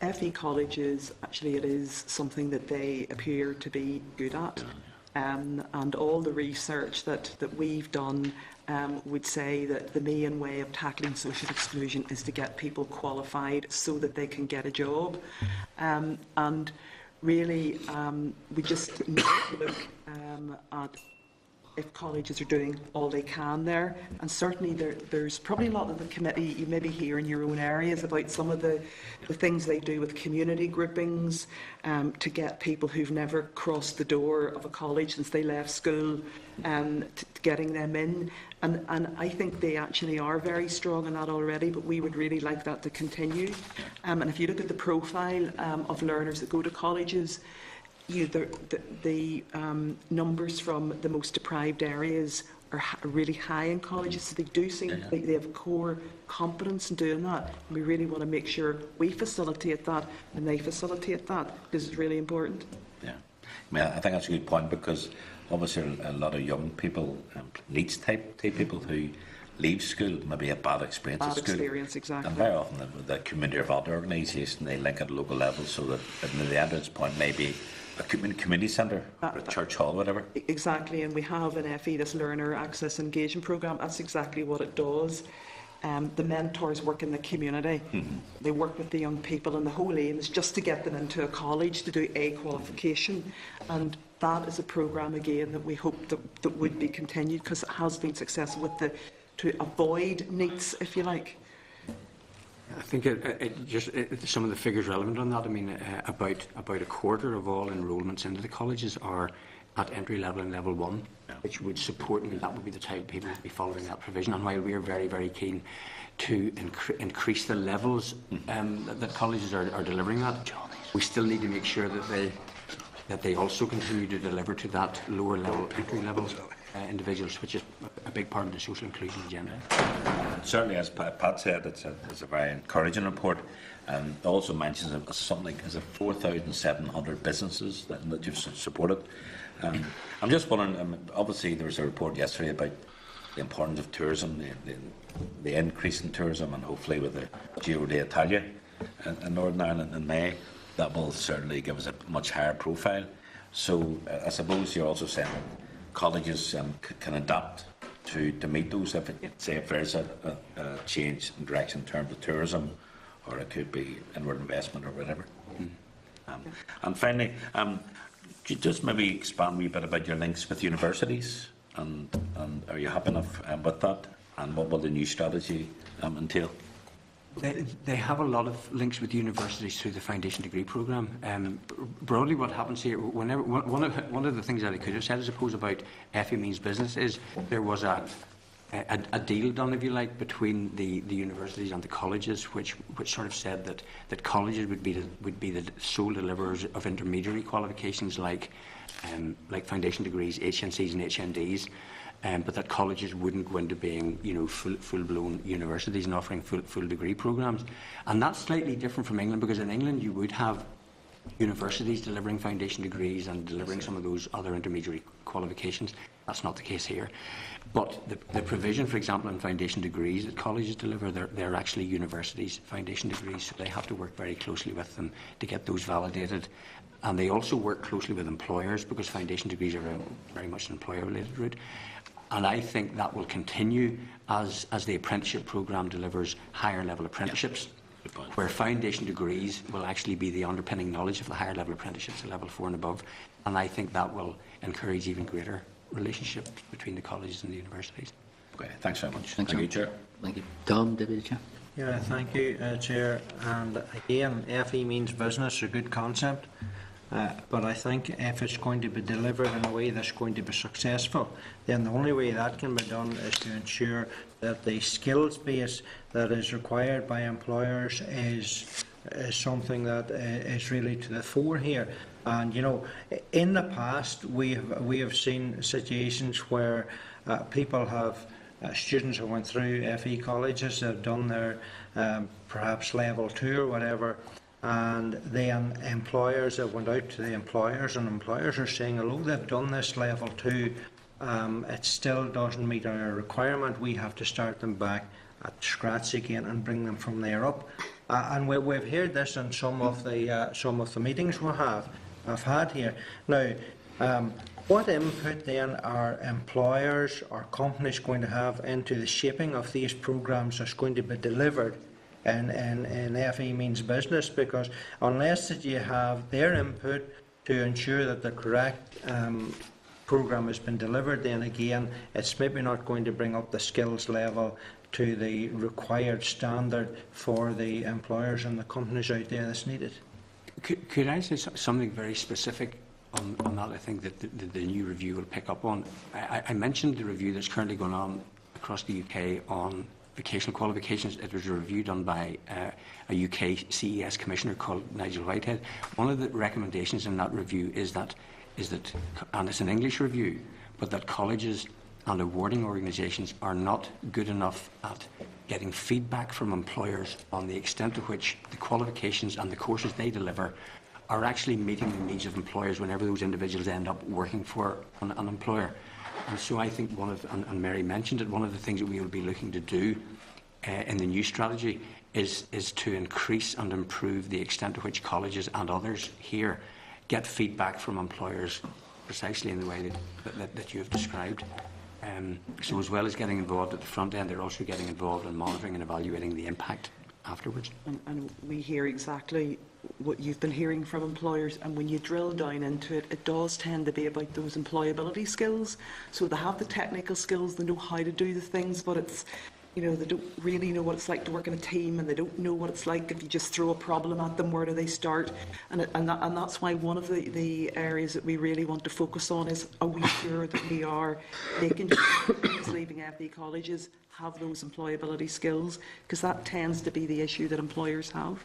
FE colleges, actually it is something that they appear to be good at. And all the research that we've done would say that the main way of tackling social exclusion is to get people qualified so that they can get a job. And really, we just need to look at if colleges are doing all they can there. And certainly there's probably a lot of the committee, you maybe hear in your own areas about some of the things they do with community groupings to get people who've never crossed the door of a college since they left school, getting them in. And I think they actually are very strong in that already, but we would really like that to continue. And if you look at the profile of learners that go to colleges, the numbers from the most deprived areas are really high in colleges, so they do seem like they have core competence in doing that. And we really want to make sure we facilitate that and they facilitate that, because it's really important. Yeah, I mean, I think that's a good point, because obviously a lot of young people, needs type people who leave school, maybe a bad experience at school. Exactly. And very often the community development organisation, they link at a local level so that the entrance point may be a community centre, or a church hall, whatever. Exactly, and we have in FE this Learner Access Engagement Programme. That's exactly what it does. The mentors work in the community. They work with the young people, and the whole aim is just to get them into a college to do a qualification. And that is a programme, again, that we hope that would be continued, because it has been successful with to avoid NEETs, if you like? I think some of the figures relevant on that. I mean, about a quarter of all enrolments into the colleges are at entry level and level 1, which would support, and that would be the type of people who would be following that provision. And while we are very, very keen to increase the levels that colleges are delivering that, we still need to make sure that they also continue to deliver to that lower level, entry level individuals, which is a big part of the social inclusion agenda. Certainly, as Pat said, it's a very encouraging report, and it also mentions something as 4,700 businesses that you've supported. I'm just wondering, obviously there was a report yesterday about the importance of tourism, the increase in tourism, and hopefully with the Giro d'Italia in Northern Ireland in May, that will certainly give us a much higher profile. So I suppose you're also saying that colleges can adapt to meet those if there's a change in direction in terms of tourism, or it could be inward investment or whatever. And finally, could you just maybe expand a wee bit about your links with universities, and are you happy enough with that, and what will the new strategy entail? They have a lot of links with universities through the foundation degree programme. Broadly, what happens here, one of the things that I could have said, I suppose, about FE means business is there was a deal done, if you like, between the universities and the colleges, which sort of said that colleges would be the sole deliverers of intermediary qualifications like foundation degrees, HNCs and HNDs. But that colleges wouldn't go into being, full-blown universities and offering full degree programmes. And that's slightly different from England, because in England you would have universities delivering foundation degrees and delivering some of those other intermediary qualifications. That's not the case here. But the provision, for example, in foundation degrees that colleges deliver, they're actually universities' foundation degrees, so they have to work very closely with them to get those validated. And they also work closely with employers, because foundation degrees are very much an employer-related route. And I think that will continue as the apprenticeship programme delivers higher level apprenticeships, where foundation degrees will actually be the underpinning knowledge of the higher level apprenticeships at level 4 and above. And I think that will encourage even greater relationships between the colleges and the universities. Okay, thanks very much. Thanks, Thank you, Chair. Thank you. Tom, Deputy Chair. Yeah, thank you, Chair. And again, FE means business, a good concept. But I think if it's going to be delivered in a way that's going to be successful, then the only way that can be done is to ensure that the skills base that is required by employers is something that is really to the fore here. And in the past we have seen situations where people have students who went through FE colleges that have done their perhaps level 2 or whatever. And then employers that went out to the employers, and employers are saying, although they've done this level 2, it still doesn't meet our requirement. We have to start them back at scratch again and bring them from there up. And we've heard this in some of the meetings I've had here. Now, what input then are employers or companies going to have into the shaping of these programmes that's going to be delivered in FE means business? Because unless that you have their input to ensure that the correct programme has been delivered, then again it's maybe not going to bring up the skills level to the required standard for the employers and the companies out there that's needed. Could I say something very specific on that? I think that the new review will pick up on. I mentioned the review that's currently going on across the UK on vocational qualifications. It was a review done by a UK CES commissioner called Nigel Whitehead. One of the recommendations in that review is that, and it's an English review, but that colleges and awarding organisations are not good enough at getting feedback from employers on the extent to which the qualifications and the courses they deliver are actually meeting the needs of employers whenever those individuals end up working for an employer. And so I think and Mary mentioned it, one of the things that we will be looking to do in the new strategy is to increase and improve the extent to which colleges and others here get feedback from employers precisely in the way that you have described. So as well as getting involved at the front end, they're also getting involved in monitoring and evaluating the impact afterwards. And we hear exactly what you've been hearing from employers, and when you drill down into it, it does tend to be about those employability skills. So they have the technical skills, they know how to do the things, but it's, you know, they don't really know what it's like to work in a team, and they don't know what it's like if you just throw a problem at them, where do they start? And that's why one of the areas that we really want to focus on is, are we sure that we are making sure that leaving FE colleges have those employability skills? Because that tends to be the issue that employers have.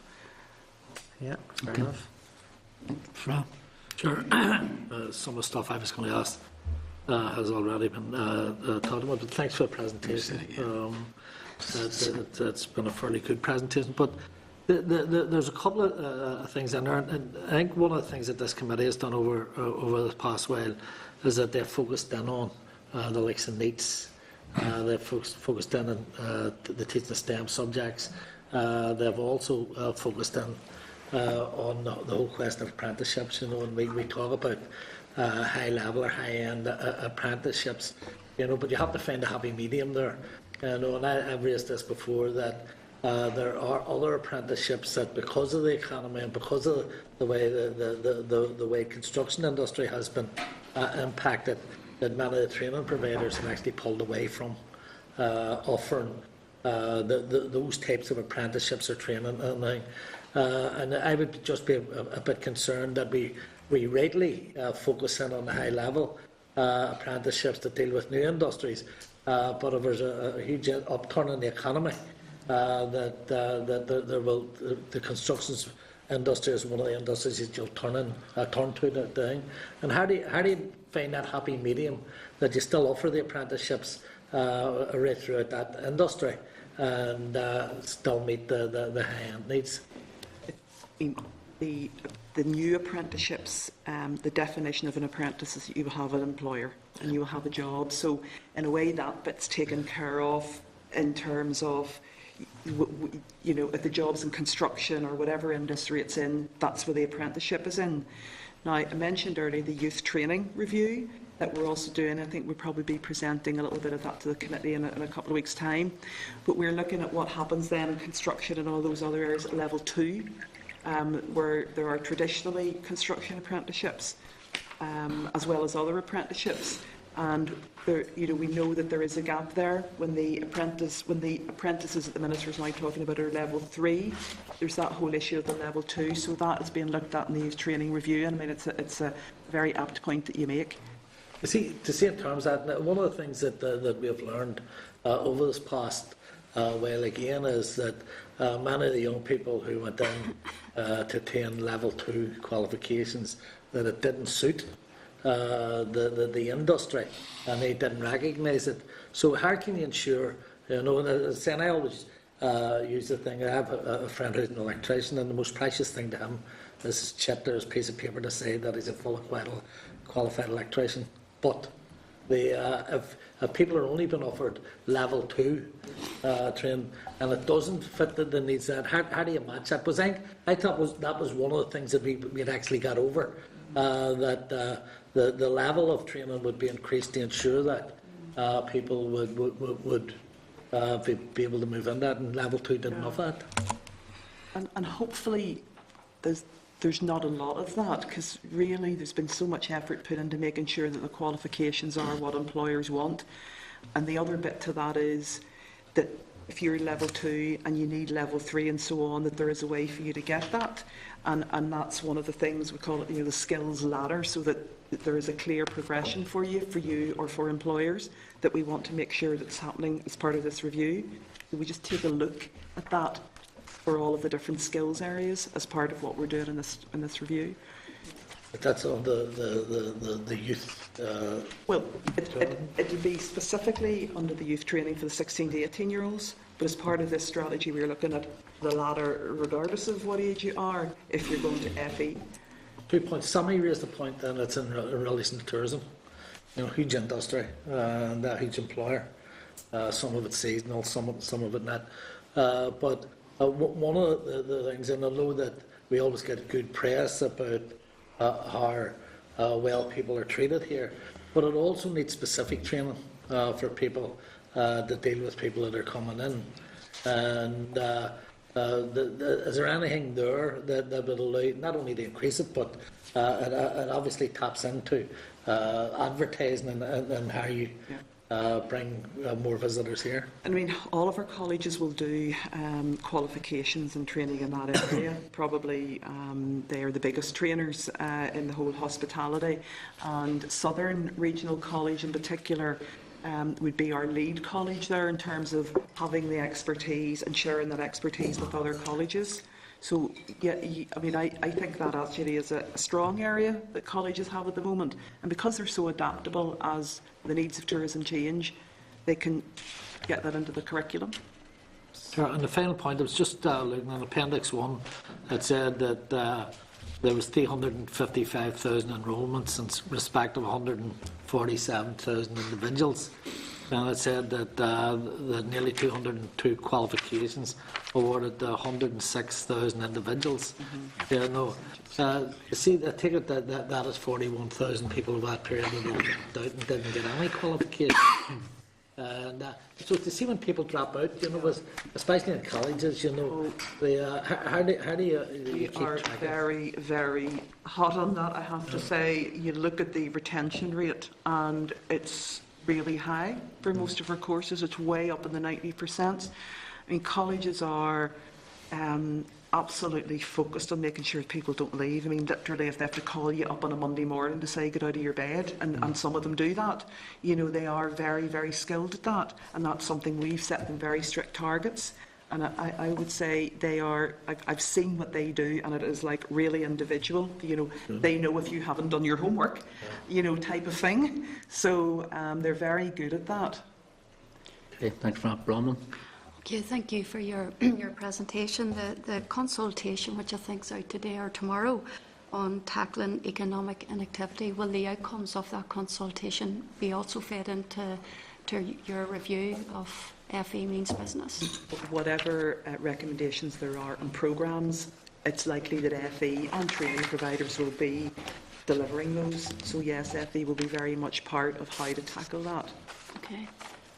Yeah, fair enough. Fran? Sure. Some of the stuff I was going to ask has already been talked about, but thanks for the presentation. It's been a fairly good presentation, but there's a couple of things in there, and I think one of the things that this committee has done over the past while is that they've focused in on the likes of NEETs. They've focused in on the teaching of STEM subjects. They've also focused in on the whole question of apprenticeships, you know, and we talk about high level or high end apprenticeships, you know, but you have to find a happy medium there, you know, and I've raised this before, that there are other apprenticeships that, because of the economy and because of the way the way construction industry has been impacted, that many of the training providers have actually pulled away from offering those types of apprenticeships or training. And I would just be a bit concerned that we rightly focus in on the high level apprenticeships that deal with new industries, but if there's a huge upturn in the economy, that there will, the construction industry is one of the industries that you'll turn to that thing. And how do you find that happy medium that you still offer the apprenticeships right throughout that industry and still meet the high end needs? The new apprenticeships, the definition of an apprentice is that you will have an employer and you will have a job. So in a way that bit's taken care of in terms of, you know, if the job's in construction or whatever industry it's in, that's where the apprenticeship is in. Now, I mentioned earlier the youth training review that we're also doing. I think we'll probably be presenting a little bit of that to the committee in a couple of weeks' time. But we're looking at what happens then in construction and all those other areas at level 2. Where there are traditionally construction apprenticeships, as well as other apprenticeships, and there, you know, we know that there is a gap there. When the apprentices at the minute are now talking about are level 3, there's that whole issue of the level 2. So that is being looked at in the youth training review, and I mean it's a very apt point that you make. To see in terms of that, one of the things that we have learned over this past while again is that many of the young people who went in to attain level 2 qualifications, that it didn't suit the industry and they didn't recognise it. So how can you ensure, you know, and I always use the thing, I have a friend who's an electrician, and the most precious thing to him is his chit or his piece of paper to say that he's a fully qualified electrician. But if people are only been offered level 2 training and it doesn't fit the needs, that how do you match that? Because I thought that was one of the things that we'd actually got over, that the level of training would be increased to ensure that people would be able to move in that, and level 2 didn't offer that. And hopefully there's not a lot of that, because really there's been so much effort put into making sure that the qualifications are what employers want. And the other bit to that is that if you're level 2 and you need level 3 and so on, that there is a way for you to get that. And that's one of the things we call it, you know, the skills ladder, so that there is a clear progression for you or for employers, that we want to make sure that's happening as part of this review. We just take a look at that for all of the different skills areas as part of what we're doing in this review. But that's on the youth. Well, it would be specifically under the youth training for the 16 to 18-year-olds. But as part of this strategy, we're looking at the ladder, regardless of what age you are, if you're going to FE. 2 points. Somebody raised the point then it's in relation to tourism. You know, huge industry and a huge employer. Some of it seasonal, some of it not. But one of the things, and I know that we always get good press about how well people are treated here, but it also needs specific training for people that deal with people that are coming in. And Is there anything there that would allow not only to increase it, but it obviously taps into advertising and how you bring more visitors here? I mean, all of our colleges will do qualifications and training in that area. Probably they are the biggest trainers in the whole hospitality. And Southern Regional College in particular would be our lead college there in terms of having the expertise and sharing that expertise with other colleges. So, yeah, I mean, I think that actually is a strong area that colleges have at the moment. And because they're so adaptable as the needs of tourism change, they can get that into the curriculum. Sure, and the final point, I was just looking at Appendix 1, it said that there was 355,000 enrolments in respect of 147,000 individuals. And it said that nearly 202 qualifications awarded to 106,000 individuals. Mm-hmm. Yeah, no. You see, I take it that is 41,000 people over that period that walked out and didn't get any qualification. And so to see when people drop out, you know, especially in colleges, you know, how do you We are very, very hot on that, I have to say. You look at the retention rate and it's really high for most of our courses. It's way up in the 90%. I mean, colleges are absolutely focused on making sure people don't leave. I mean, literally, if they have to call you up on a Monday morning to say get out of your bed, and some of them do that, you know, they are very, very skilled at that, and that's something we've set them very strict targets. And I would say they are, I've seen what they do, and it is like really individual. You know, they know if you haven't done your homework, you know, type of thing. So they're very good at that. Okay, thanks for that, Bronwyn. Okay, thank you for your presentation. The consultation, which I think is out today or tomorrow, on tackling economic inactivity, will the outcomes of that consultation be also fed into your review of FE means business? Whatever recommendations there are on programmes, it's likely that FE and training providers will be delivering those. So yes, FE will be very much part of how to tackle that. Okay.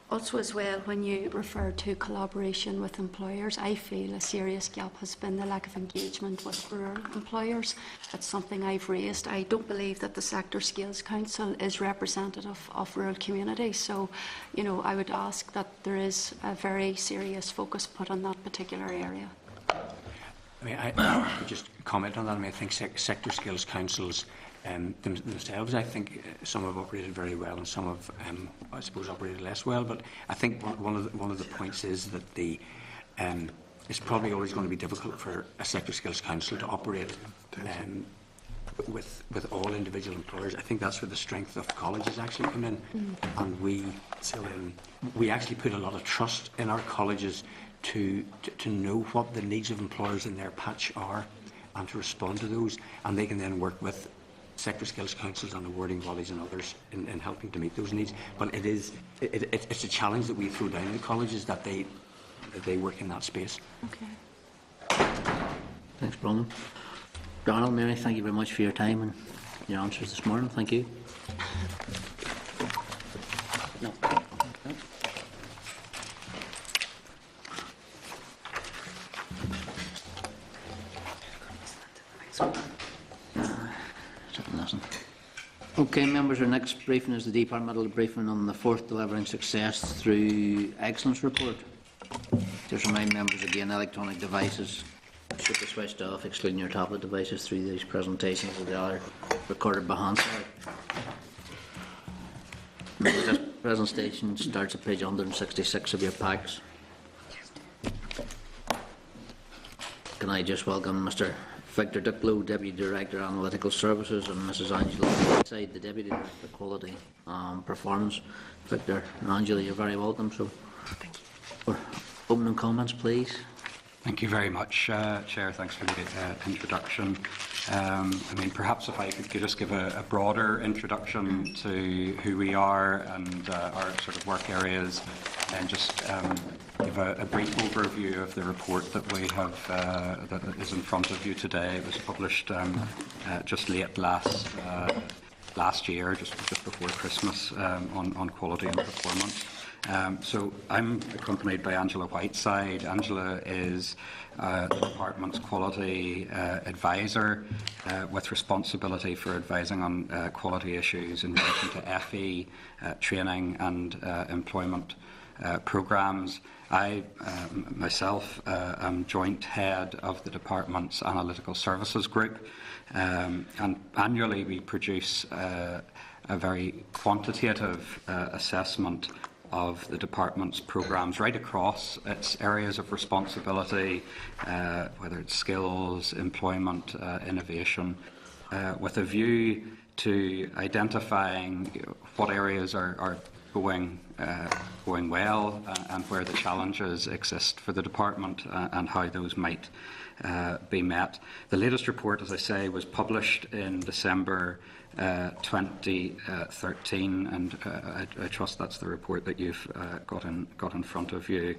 Also as well, when you refer to collaboration with employers, I feel a serious gap has been the lack of engagement with rural employers. That's something I've raised. I don't believe that the Sector Skills Council is representative of rural communities. So, you know, I would ask that there is a very serious focus put on that particular area. I mean, I could just comment on that. I mean, I think sector skills councils themselves, I think some have operated very well and some have, I suppose, operated less well. But I think one of the points is that it's probably always going to be difficult for a sector skills council to operate with all individual employers. I think that's where the strength of colleges actually come in, and we actually put a lot of trust in our colleges to know what the needs of employers in their patch are and to respond to those, and they can then work with sector skills councils and awarding bodies and others in helping to meet those needs. But it's a challenge that we throw down to the colleges that they work in that space. Okay. Thanks, Bronwyn. Donald, Mary, thank you very much for your time and your answers this morning. Thank you. No. Okay, members, our next briefing is the departmental briefing on the fourth Delivering Success Through Excellence report. Just remind members again, electronic devices should be switched off, excluding your tablet devices through these presentations, as they are recorded by Hansard. This presentation starts at page 166 of your packs. Can I just welcome Mr. Victor Diplow, Deputy Director Analytical Services, and Mrs. Angela Whiteside, the Deputy Director Quality Performance. Victor and Angela, you're very welcome. So, thank you. For opening comments, please. Thank you very much, Chair. Thanks for the introduction. I mean, perhaps if I could just give a broader introduction to who we are and our sort of work areas, and just give a brief overview of the report that we have that is in front of you today. It was published just late last year, just before Christmas, on quality and performance. So I'm accompanied by Angela Whiteside. Angela is the department's quality advisor with responsibility for advising on quality issues in relation to FE, training and employment programmes. I myself am joint head of the department's analytical services group, and annually we produce a very quantitative assessment of the department's programmes right across its areas of responsibility, whether it's skills, employment, innovation, with a view to identifying what areas are going well and where the challenges exist for the department and how those might be met. The latest report, as I say, was published in December 2013, and I trust that's the report that you've got in front of you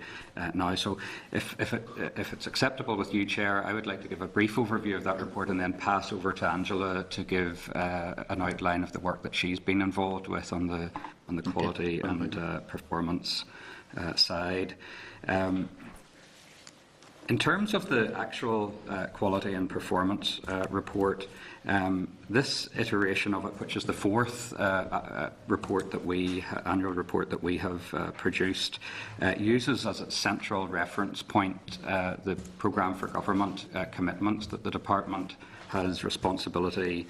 now. So if it's acceptable with you, Chair, I would like to give a brief overview of that report and then pass over to Angela to give an outline of the work that she's been involved with on the quality and performance side. In terms of the actual quality and performance report, this iteration of it, which is the fourth annual report that we have produced, uses as its central reference point the Programme for Government commitments that the department has responsibility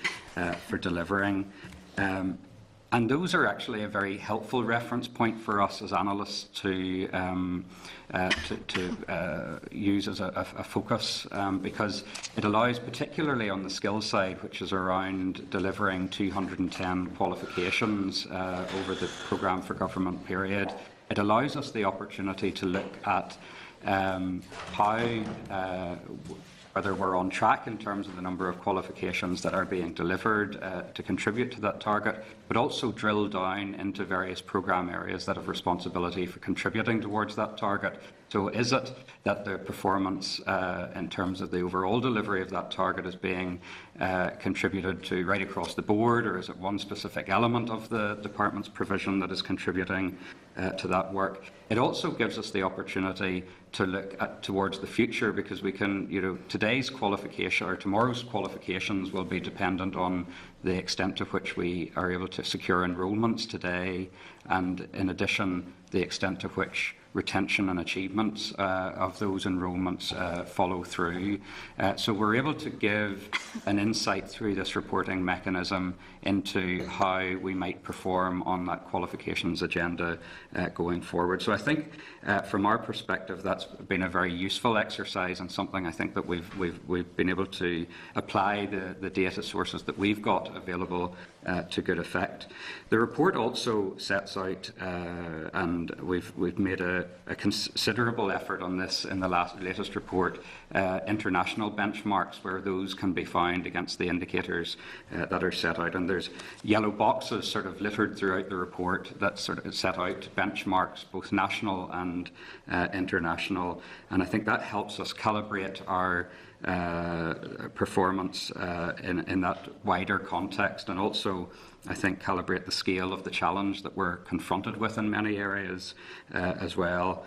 for delivering. And those are actually a very helpful reference point for us as analysts to use as a focus, because it allows, particularly on the skills side, which is around delivering 210 qualifications over the Programme for Government period, it allows us the opportunity to look at how whether we're on track in terms of the number of qualifications that are being delivered to contribute to that target, but also drill down into various programme areas that have responsibility for contributing towards that target. So is it that the performance in terms of the overall delivery of that target is being contributed to right across the board, or is it one specific element of the department's provision that is contributing to that work? It also gives us the opportunity to look towards the future, because we can, today's qualification or tomorrow's qualifications will be dependent on the extent to which we are able to secure enrolments today, and in addition, the extent to which retention and achievements of those enrolments follow through. So we're able to give an insight through this reporting mechanism into how we might perform on that qualifications agenda going forward. So I think from our perspective that's been a very useful exercise, and something I think that we've been able to apply the data sources that we've got available to good effect. The report also sets out, and we've made a considerable effort on this in the latest report, international benchmarks where those can be found against the indicators that are set out. And there's yellow boxes sort of littered throughout the report that sort of set out benchmarks, both national and international. And I think that helps us calibrate our performance in that wider context, and also I think calibrate the scale of the challenge that we're confronted with in many areas as well.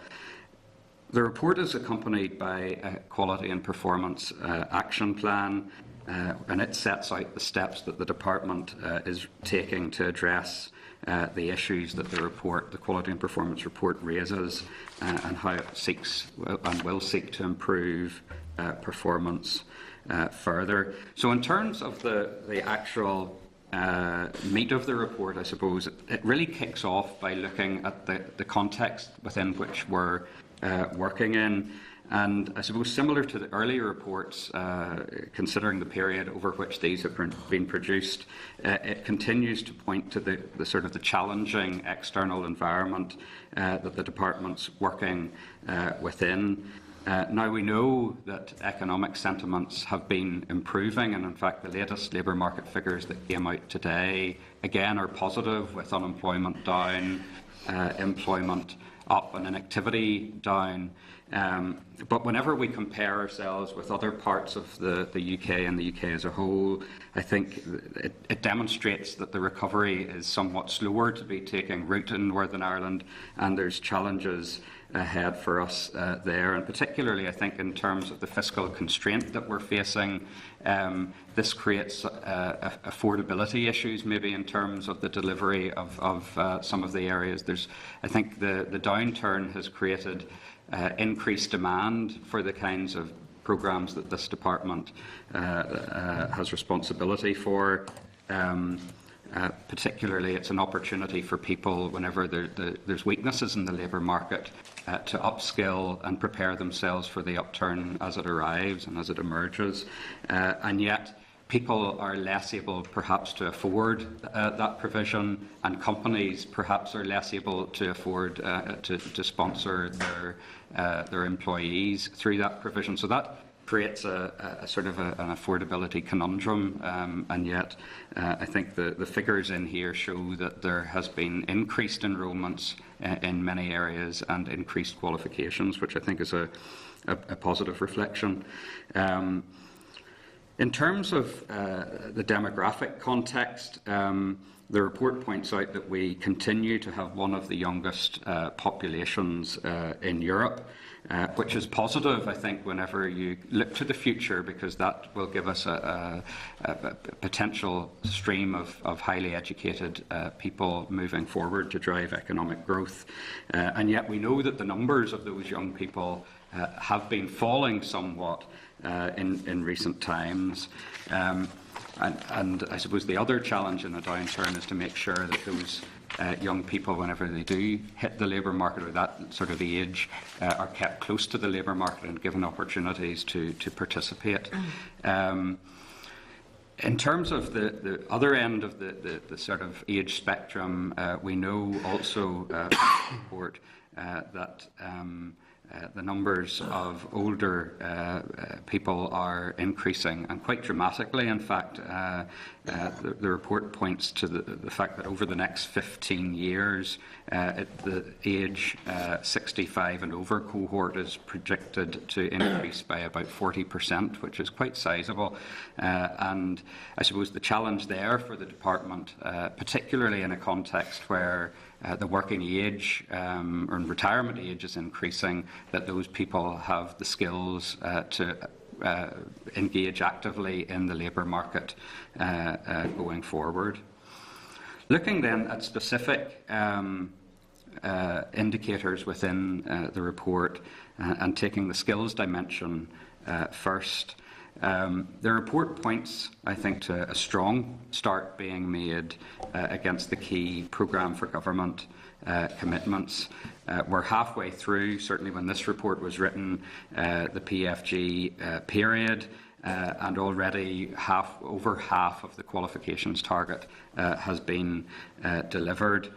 The report is accompanied by a quality and performance action plan, and it sets out the steps that the department is taking to address the issues that the quality and performance report raises, and how it seeks and will seek to improve performance further. So in terms of the actual meat of the report, I suppose it really kicks off by looking at the context within which we're working in. And I suppose similar to the earlier reports, considering the period over which these have been produced, it continues to point to the sort of the challenging external environment that the department's working within. Now we know that economic sentiments have been improving, and in fact the latest labour market figures that came out today again are positive, with unemployment down, employment up and inactivity down. But whenever we compare ourselves with other parts of the UK and the UK as a whole, I think it demonstrates that the recovery is somewhat slower to be taking root in Northern Ireland, and there's challenges ahead for us there, and particularly I think in terms of the fiscal constraint that we're facing. This creates affordability issues maybe in terms of the delivery of some of the areas. I think the downturn has created increased demand for the kinds of programmes that this department has responsibility for. Particularly, it's an opportunity for people whenever there's weaknesses in the labour market to upskill and prepare themselves for the upturn as it arrives and as it emerges. And yet, people are less able perhaps to afford that provision, and companies perhaps are less able to afford to sponsor their employees through that provision. So that creates a sort of an affordability conundrum, and yet I think the figures in here show that there has been increased enrolments in many areas and increased qualifications, which I think is a positive reflection. In terms of the demographic context, the report points out that we continue to have one of the youngest populations in Europe, which is positive, I think, whenever you look to the future, because that will give us a potential stream of highly educated people moving forward to drive economic growth. And yet we know that the numbers of those young people have been falling somewhat in recent times. And I suppose the other challenge in a downturn is to make sure that those young people, whenever they do hit the labour market or that sort of age, are kept close to the labour market and given opportunities to participate. In terms of the other end of the sort of age spectrum, we know also report that the numbers of older people are increasing, and quite dramatically. In fact, the report points to the fact that over the next 15 years, the age 65 and over cohort is projected to increase by about 40%, which is quite sizable. And I suppose the challenge there for the department, particularly in a context where the working age or retirement age is increasing, that those people have the skills to engage actively in the labour market going forward. Looking then at specific indicators within the report and taking the skills dimension first, the report points, I think, to a strong start being made against the key programme for government commitments. We're halfway through, certainly when this report was written, the PFG period, and already over half of the qualifications target has been delivered.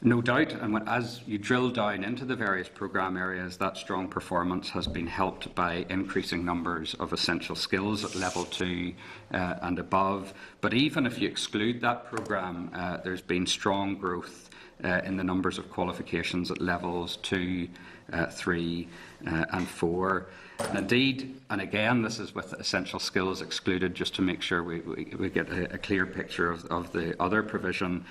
No doubt, and as you drill down into the various programme areas, that strong performance has been helped by increasing numbers of essential skills at level 2 and above. But even if you exclude that programme, there's been strong growth in the numbers of qualifications at levels 2, 3 and 4. And indeed, and again, this is with essential skills excluded, just to make sure we get a clear picture of the other provision.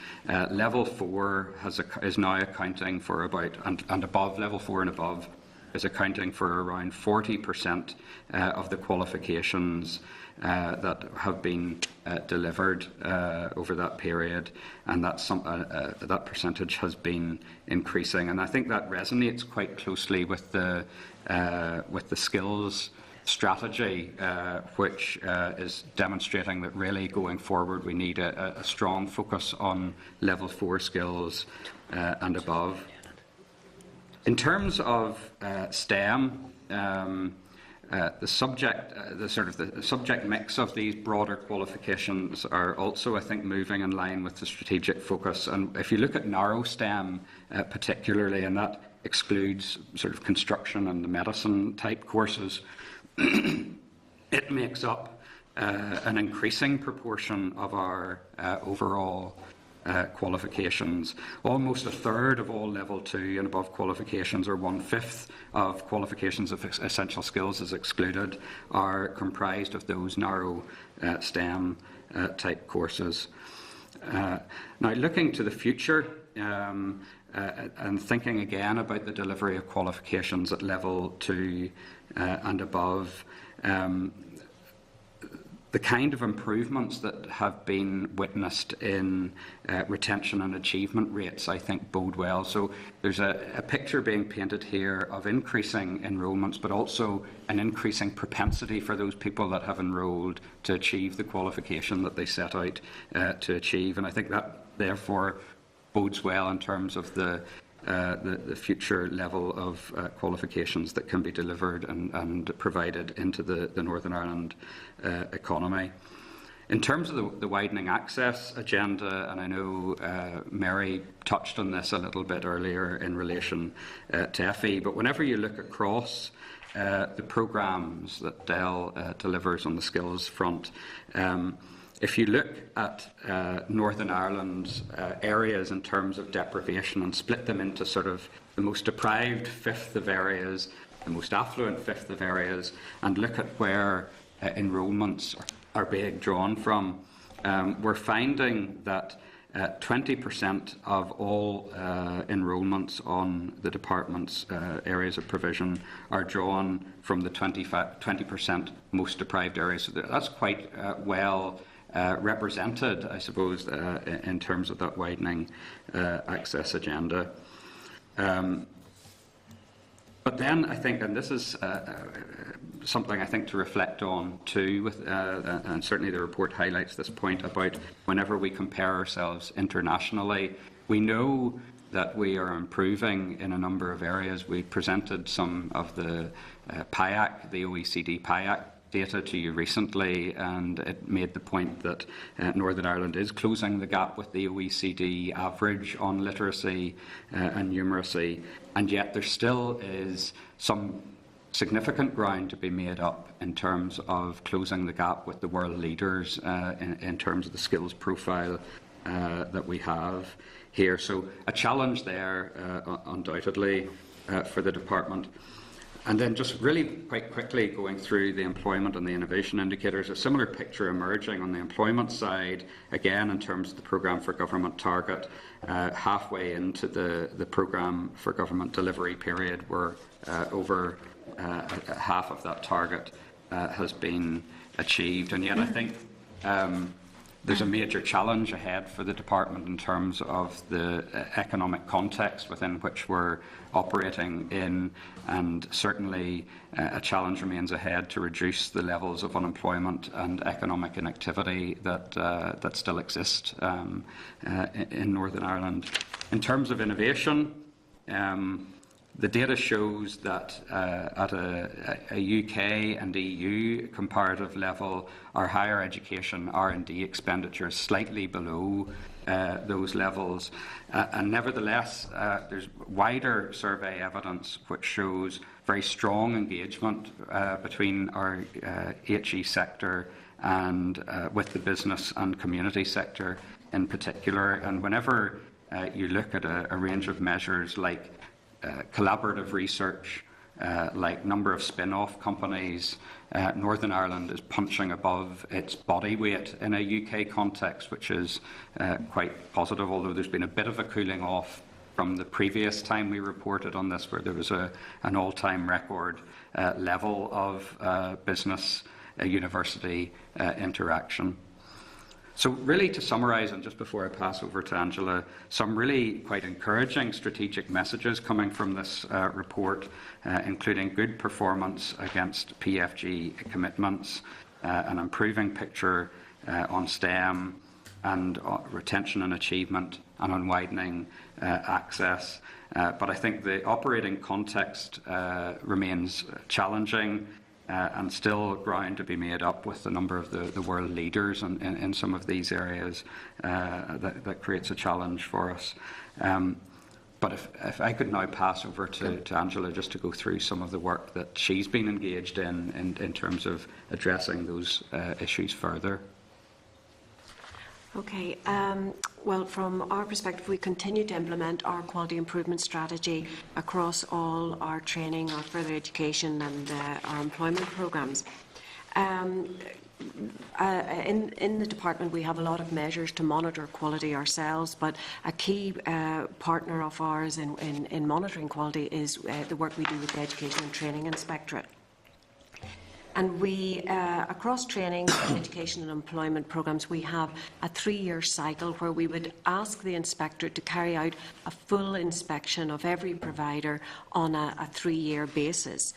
Level 4 is now accounting for about, and above, level 4 and above, is accounting for around 40% of the qualifications that have been delivered over that period, and that percentage has been increasing. And I think that resonates quite closely with the skills strategy, which is demonstrating that really going forward we need a strong focus on level 4 skills and above. In terms of STEM, the subject mix of these broader qualifications are also, I think, moving in line with the strategic focus. And if you look at narrow STEM particularly, and that excludes sort of construction and the medicine type courses, it makes up an increasing proportion of our overall qualifications. Almost a third of all level 2 and above qualifications, or 1/5 of qualifications of essential skills is excluded, are comprised of those narrow STEM type courses. Now, looking to the future, and thinking again about the delivery of qualifications at level 2 and above, the kind of improvements that have been witnessed in retention and achievement rates, I think, bode well. So there's a picture being painted here of increasing enrolments, but also an increasing propensity for those people that have enrolled to achieve the qualification that they set out to achieve. And I think that, therefore, bodes well in terms of the future level of qualifications that can be delivered and provided into the Northern Ireland economy. In terms of the widening access agenda, and I know Mary touched on this a little bit earlier in relation to FE, but whenever you look across the programmes that DEL delivers on the skills front, if you look at Northern Ireland's areas in terms of deprivation and split them into sort of the most deprived fifth of areas, the most affluent fifth of areas, and look at where enrolments are being drawn from, we're finding that 20% of all enrolments on the department's areas of provision are drawn from the 20% most deprived areas. So that's quite well represented, I suppose, in terms of that widening access agenda. But then I think, and this is something I think to reflect on too, and certainly the report highlights this point about whenever we compare ourselves internationally, we know that we are improving in a number of areas. We presented some of the PIAC, the OECD PIAC data to you recently, and it made the point that Northern Ireland is closing the gap with the OECD average on literacy and numeracy, and yet there still is some significant ground to be made up in terms of closing the gap with the world leaders in terms of the skills profile that we have here. So a challenge there, undoubtedly, for the department. And then just really quite quickly going through the employment and the innovation indicators, a similar picture emerging on the employment side, again in terms of the programme for government target, halfway into the programme for government delivery period, where over half of that target has been achieved. And yet I think there's a major challenge ahead for the department in terms of the economic context within which we're operating in, and certainly a challenge remains ahead to reduce the levels of unemployment and economic inactivity that still exist in Northern Ireland. In terms of innovation, the data shows that at a UK and EU comparative level, our higher education R&D expenditure is slightly below those levels. And nevertheless, there's wider survey evidence which shows very strong engagement between our HE sector and with the business and community sector in particular. And whenever you look at a range of measures like collaborative research, like number of spin-off companies, Northern Ireland is punching above its body weight in a UK context, which is quite positive, although there's been a bit of a cooling off from the previous time we reported on this, where there was an all-time record level of business university interaction. So really, to summarise, and just before I pass over to Angela, some really quite encouraging strategic messages coming from this report, including good performance against PFG commitments, an improving picture on STEM and retention and achievement, and on widening access. But I think the operating context remains challenging, and still ground to be made up with the number of the world leaders in some of these areas that creates a challenge for us. But if I could now pass over to Angela just to go through some of the work that she's been engaged in terms of addressing those issues further. Okay. Well, from our perspective, we continue to implement our quality improvement strategy across all our training, our further education and our employment programmes. In the department, we have a lot of measures to monitor quality ourselves, but a key partner of ours in monitoring quality is the work we do with the Education and Training Inspectorate. And we, across training, education and employment programmes, we have a 3-year cycle where we would ask the inspectorate to carry out a full inspection of every provider on a 3-year basis.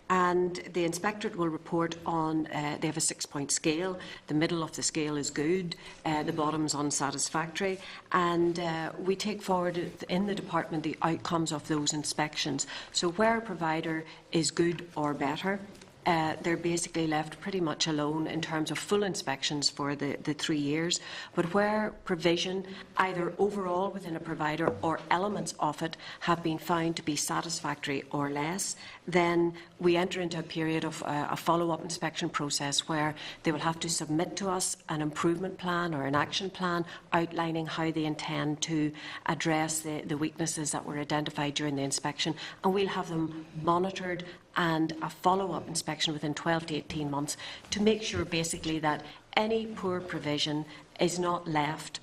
And the inspectorate will report on, they have a 6-point scale. The middle of the scale is good, the bottom's unsatisfactory, and we take forward in the department the outcomes of those inspections. So where a provider is good or better, they're basically left pretty much alone in terms of full inspections for the 3 years. But where provision, either overall within a provider or elements of it, have been found to be satisfactory or less, then we enter into a period of a follow-up inspection process where they will have to submit to us an improvement plan or an action plan outlining how they intend to address the weaknesses that were identified during the inspection, and we'll have them monitored and a follow-up inspection within 12 to 18 months to make sure basically that any poor provision is not left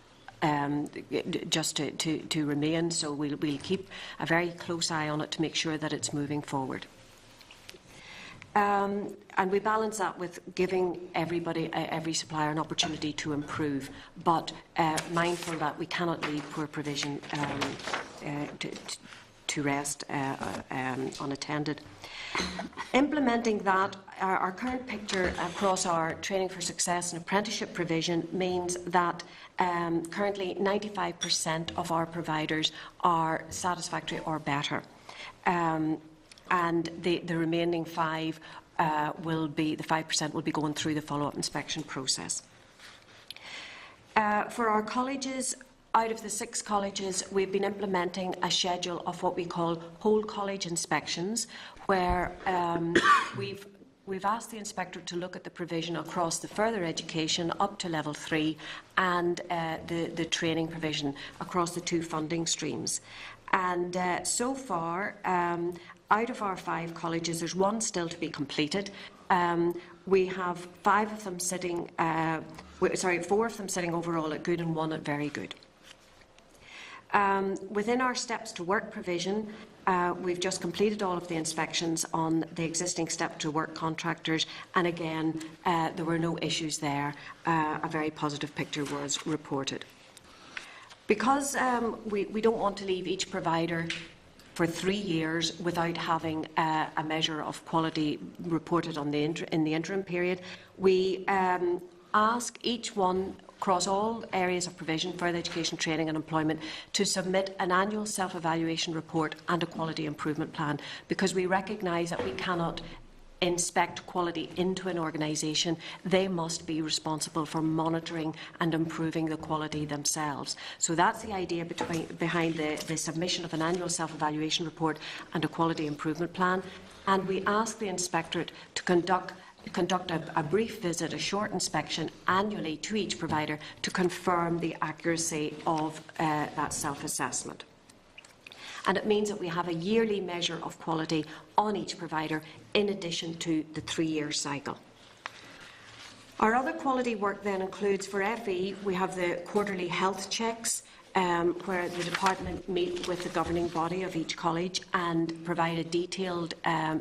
just to remain. So we'll keep a very close eye on it to make sure that it's moving forward. And we balance that with giving everybody, every supplier, an opportunity to improve, but mindful that we cannot leave poor provision to rest unattended. Implementing that, our current picture across our training for success and apprenticeship provision means that currently 95% of our providers are satisfactory or better, and the remaining 5% will be going through the follow-up inspection process. For our colleges, out of the 6 colleges, we've been implementing a schedule of what we call whole college inspections, where we've asked the inspector to look at the provision across the further education up to level 3 and the training provision across the 2 funding streams. And so far, out of our 5 colleges, there's 1 still to be completed. We have 4 of them sitting overall at good and 1 at very good. Within our steps to work provision, we've just completed all of the inspections on the existing step to work contractors, and again, there were no issues there. A very positive picture was reported. Because we don't want to leave each provider for 3 years without having a measure of quality reported on in the interim period, we ask each one across all areas of provision, further education, training and employment, to submit an annual self-evaluation report and a quality improvement plan, because we recognise that we cannot inspect quality into an organisation. They must be responsible for monitoring and improving the quality themselves. So that's the idea behind the submission of an annual self-evaluation report and a quality improvement plan. And we ask the inspectorate to conduct a brief visit, a short inspection annually to each provider to confirm the accuracy of that self-assessment. And it means that we have a yearly measure of quality on each provider in addition to the 3-year cycle. Our other quality work then includes, for FE, we have the quarterly health checks, where the department meet with the governing body of each college and provide a detailed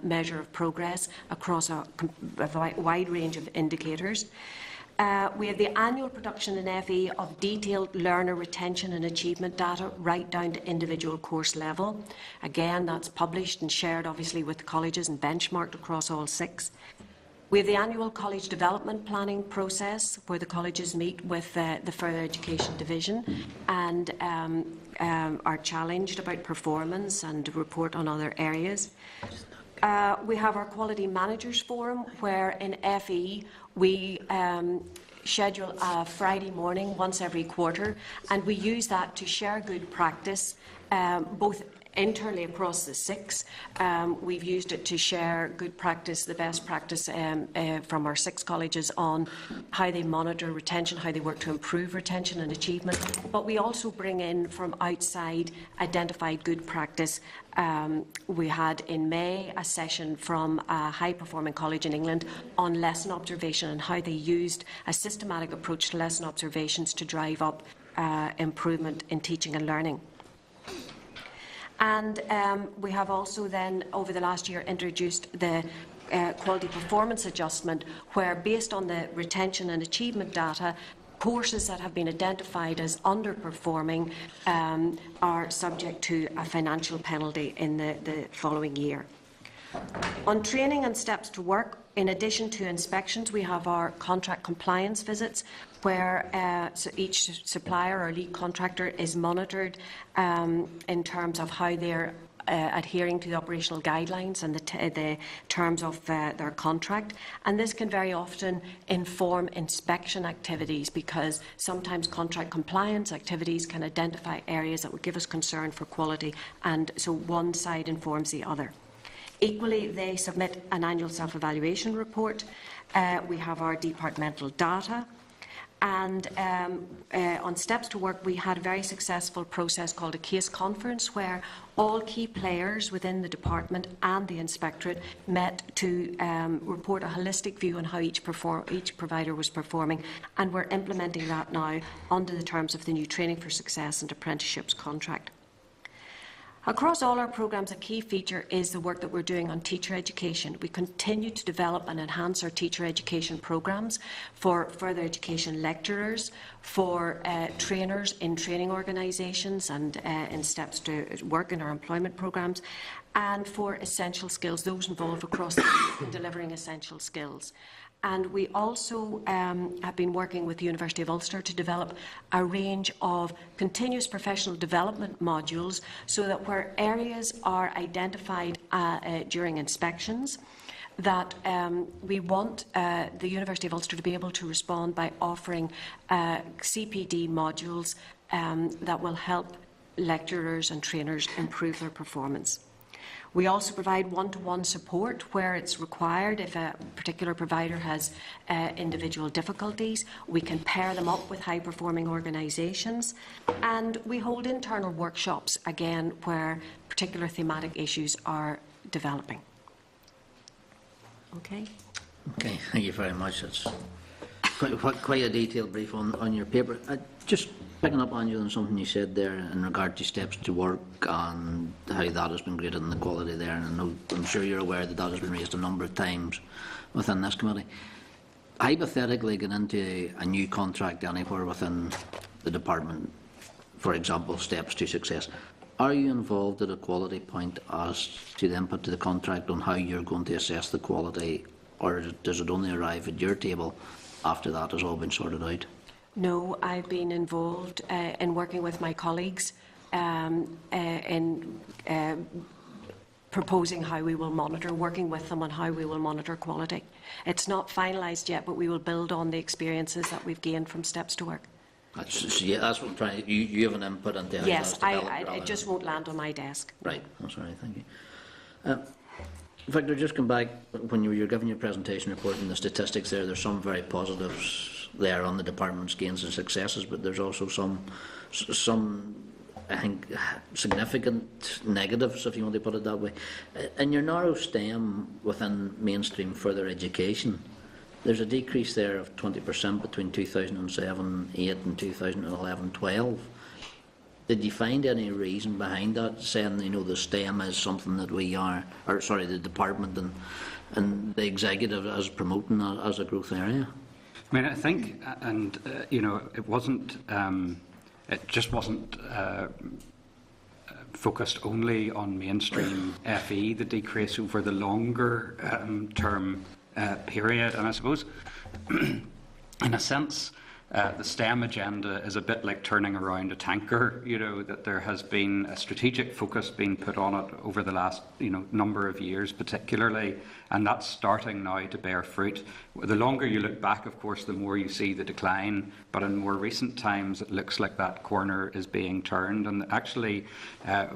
measure of progress across a wide range of indicators. We have the annual production in FE of detailed learner retention and achievement data right down to individual course level. Again, that's published and shared obviously with the colleges and benchmarked across all 6. We have the annual college development planning process where the colleges meet with the further education division and are challenged about performance and report on other areas. We have our quality managers forum where in FE we schedule a Friday morning once every quarter, and we use that to share good practice both internally across the 6. We've used it to share good practice, the best practice from our 6 colleges on how they monitor retention, how they work to improve retention and achievement. But we also bring in from outside identified good practice. We had in May a session from a high-performing college in England on lesson observation and how they used a systematic approach to lesson observations to drive up improvement in teaching and learning. And we have also then, over the last year, introduced the quality performance adjustment, where, based on the retention and achievement data, courses that have been identified as underperforming are subject to a financial penalty in the following year. On training and steps to work, in addition to inspections, we have our contract compliance visits, where so each supplier or lead contractor is monitored in terms of how they're adhering to the operational guidelines and the terms of their contract. And this can very often inform inspection activities, because sometimes contract compliance activities can identify areas that would give us concern for quality, and so one side informs the other. Equally, they submit an annual self-evaluation report. We have our departmental data. And on Steps to Work, we had a very successful process called a case conference, where all key players within the department and the inspectorate met to report a holistic view on how each provider was performing, and we're implementing that now under the terms of the new Training for Success and Apprenticeships contract. Across all our programmes, a key feature is the work that we're doing on teacher education. We continue to develop and enhance our teacher education programmes for further education lecturers, for trainers in training organisations and in Steps to Work in our employment programmes, and for essential skills, those involved across delivering essential skills. And we also have been working with the University of Ulster to develop a range of continuous professional development modules, so that where areas are identified during inspections, that we want the University of Ulster to be able to respond by offering CPD modules that will help lecturers and trainers improve their performance. We also provide one-to-one support where it's required. If a particular provider has individual difficulties, we can pair them up with high-performing organisations. And we hold internal workshops, again, where particular thematic issues are developing. Okay. Okay, thank you very much. That's quite a detailed brief on your paper. Just picking up on you on something you said there in regard to Steps to Work and how that has been graded and the quality there, and I'm sure you're aware that that has been raised a number of times within this committee. Hypothetically, get into a new contract anywhere within the department, for example, Steps to Success, are you involved at a quality point as to the input to the contract on how you're going to assess the quality, or does it only arrive at your table after that has all been sorted out? No, I've been involved in working with my colleagues in proposing how we will monitor, working with them on how we will monitor quality. It's not finalised yet, but we will build on the experiences that we've gained from Steps to Work. That's what I'm trying to... You have an input into how yes, that's developed? it just won't land on my desk. Right, that's all right, thank you. Victor, just come back, when you were giving your presentation report and the statistics there's some very positives there on the department's gains and successes, but there's also some I think, significant negatives, if you want to put it that way. In your narrow STEM within mainstream further education, there's a decrease there of 20% between 2007-8 and 2011-12. Did you find any reason behind that, saying, the STEM is something that the department and the executive is promoting as a growth area? I mean, I think, and it wasn't, it just wasn't focused only on mainstream FE, the decrease over the longer term period. And I suppose, in a sense, the STEM agenda is a bit like turning around a tanker, that there has been a strategic focus being put on it over the last, number of years particularly, and that's starting now to bear fruit. The longer you look back, of course, the more you see the decline, but in more recent times it looks like that corner is being turned, and actually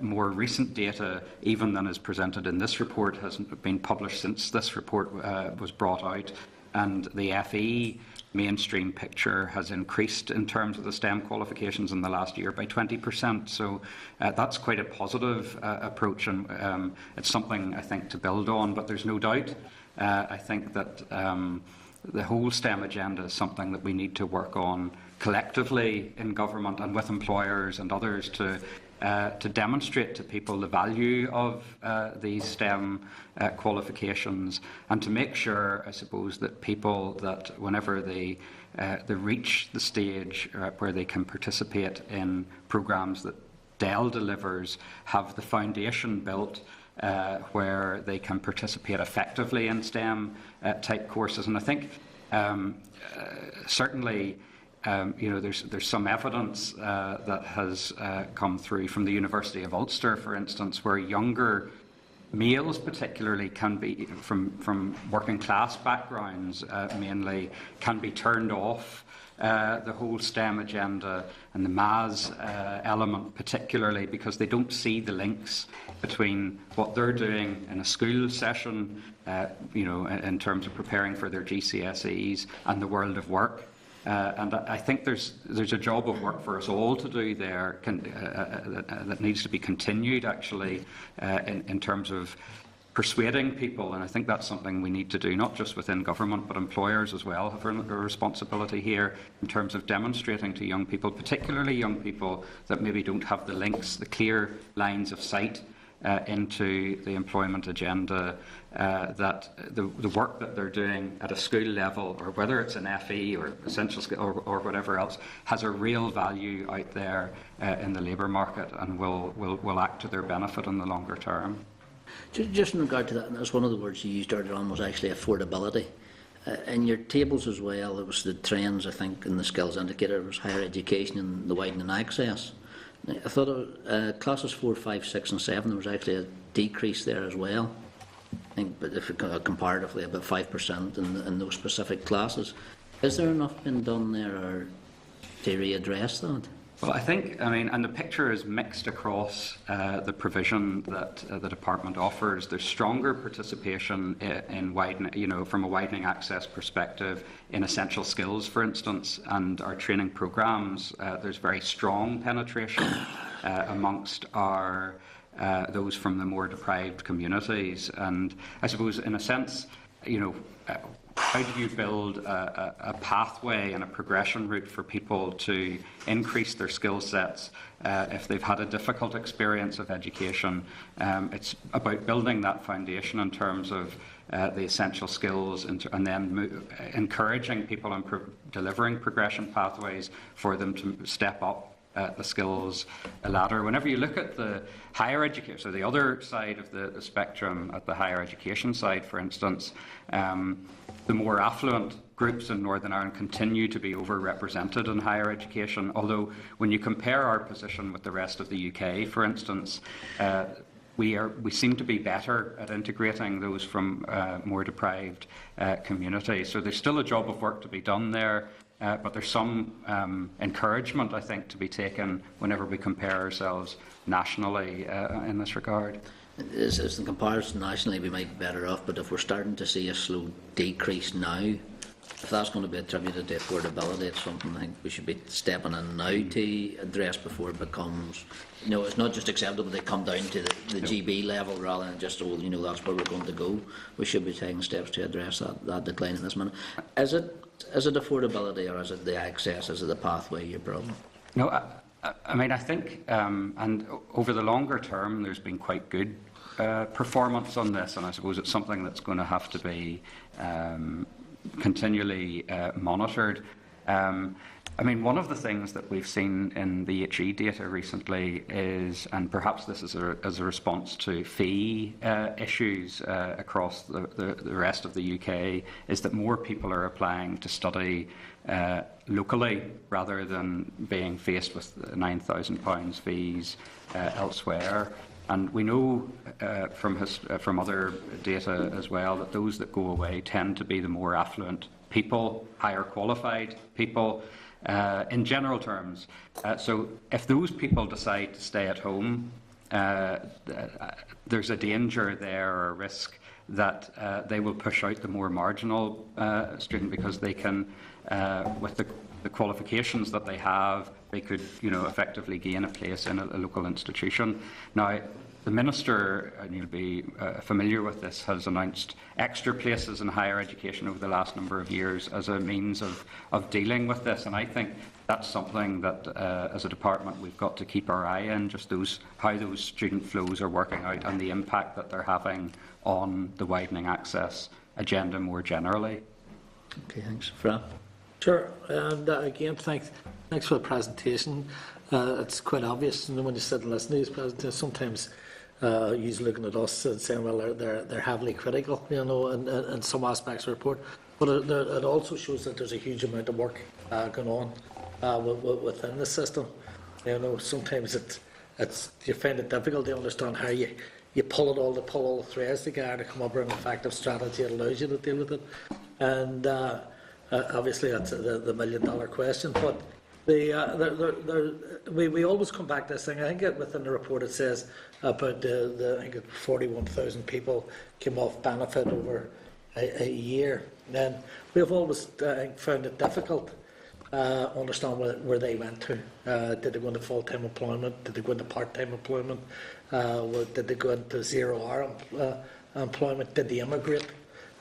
more recent data, even than is presented in this report, has been published since this report was brought out, and the FE mainstream picture has increased in terms of the STEM qualifications in the last year by 20%. So that's quite a positive approach, and it's something I think to build on. But there's no doubt, I think that the whole STEM agenda is something that we need to work on collectively in government and with employers and others to demonstrate to people the value of these STEM qualifications, and to make sure, I suppose, that people, that whenever they reach the stage where they can participate in programmes that DEL delivers, have the foundation built where they can participate effectively in STEM type courses. And I think certainly there's some evidence that has come through from the University of Ulster, for instance, where younger males particularly can be, from working class backgrounds mainly, can be turned off the whole STEM agenda and the MAS element particularly, because they don't see the links between what they're doing in a school session, in terms of preparing for their GCSEs, and the world of work. And I think there's a job of work for us all to do there that needs to be continued, actually, in terms of persuading people. And I think that's something we need to do, not just within government, but employers as well have a responsibility here in terms of demonstrating to young people, particularly young people that maybe don't have the links, the clear lines of sight into the employment agenda, that the work that they're doing at a school level, or whether it's an FE or essential skill or whatever else, has a real value out there in the labour market, and will act to their benefit in the longer term. Just in regard to that, and that's one of the words you used earlier on, was actually affordability. In your tables as well, it was the trends, I think, in the skills indicator, was higher education and the widening access. I thought classes 4, 5, 6 and 7, there was actually a decrease there as well. I think, but if comparatively, about 5% in those specific classes. Is there enough been done there, or to readdress that? Well, I think, and the picture is mixed across the provision that the department offers. There's stronger participation in widening, from a widening access perspective, in essential skills, for instance, and our training programmes. There's very strong penetration amongst our those from the more deprived communities. And I suppose, in a sense, how do you build a pathway and a progression route for people to increase their skill sets if they've had a difficult experience of education? It's about building that foundation in terms of the essential skills, and then encouraging people and delivering progression pathways for them to step up the skills ladder. Whenever you look at the higher education, so the other side of the spectrum, at the higher education side, for instance, the more affluent groups in Northern Ireland continue to be overrepresented in higher education, although when you compare our position with the rest of the UK, for instance, we seem to be better at integrating those from more deprived communities. So there's still a job of work to be done there, but there's some encouragement, I think, to be taken whenever we compare ourselves nationally in this regard. As the comparison nationally, we might be better off, but if we're starting to see a slow decrease now, if that's going to be attributed to affordability, it's something I think we should be stepping in now to address before it becomes, it's not just acceptable to come down to the GB level rather than just, that's where we're going to go. We should be taking steps to address that decline in this minute. Is it affordability, or is it the access, is it the pathway your problem? No, I think, and over the longer term, there's been quite good performance on this, and I suppose it's something that's going to have to be continually monitored. I mean, one of the things that we've seen in the HE data recently is, and perhaps this is as a response to fee issues across the rest of the UK, is that more people are applying to study locally rather than being faced with £9,000 fees elsewhere. And we know from other data as well that those that go away tend to be the more affluent people, higher qualified people. In general terms. So if those people decide to stay at home, there's a danger there, or a risk that they will push out the more marginal student, because they can, with the qualifications that they have, they could, effectively gain a place in a local institution. Now, the Minister, and you'll be familiar with this, has announced extra places in higher education over the last number of years as a means of dealing with this. And I think that's something that, as a department, we've got to keep our eye on, just how those student flows are working out and the impact that they're having on the widening access agenda more generally. Okay, thanks. Fran? Sure, and again, thanks for the presentation. It's quite obvious, when you sit and listen to these presentations, sometimes he's looking at us and saying, well, they're heavily critical, in some aspects of the report. But it also shows that there's a huge amount of work going on within the system. Sometimes you find it difficult to understand how you pull all the threads together to come up with an effective strategy that allows you to deal with it. And obviously that's the million-dollar question. But we always come back to this thing. I think within the report it says about I think 41,000 people came off benefit over a year. And we've always found it difficult to understand where they went to. Did they go into full-time employment? Did they go into part-time employment? Did they go into zero-hour employment? Did they immigrate?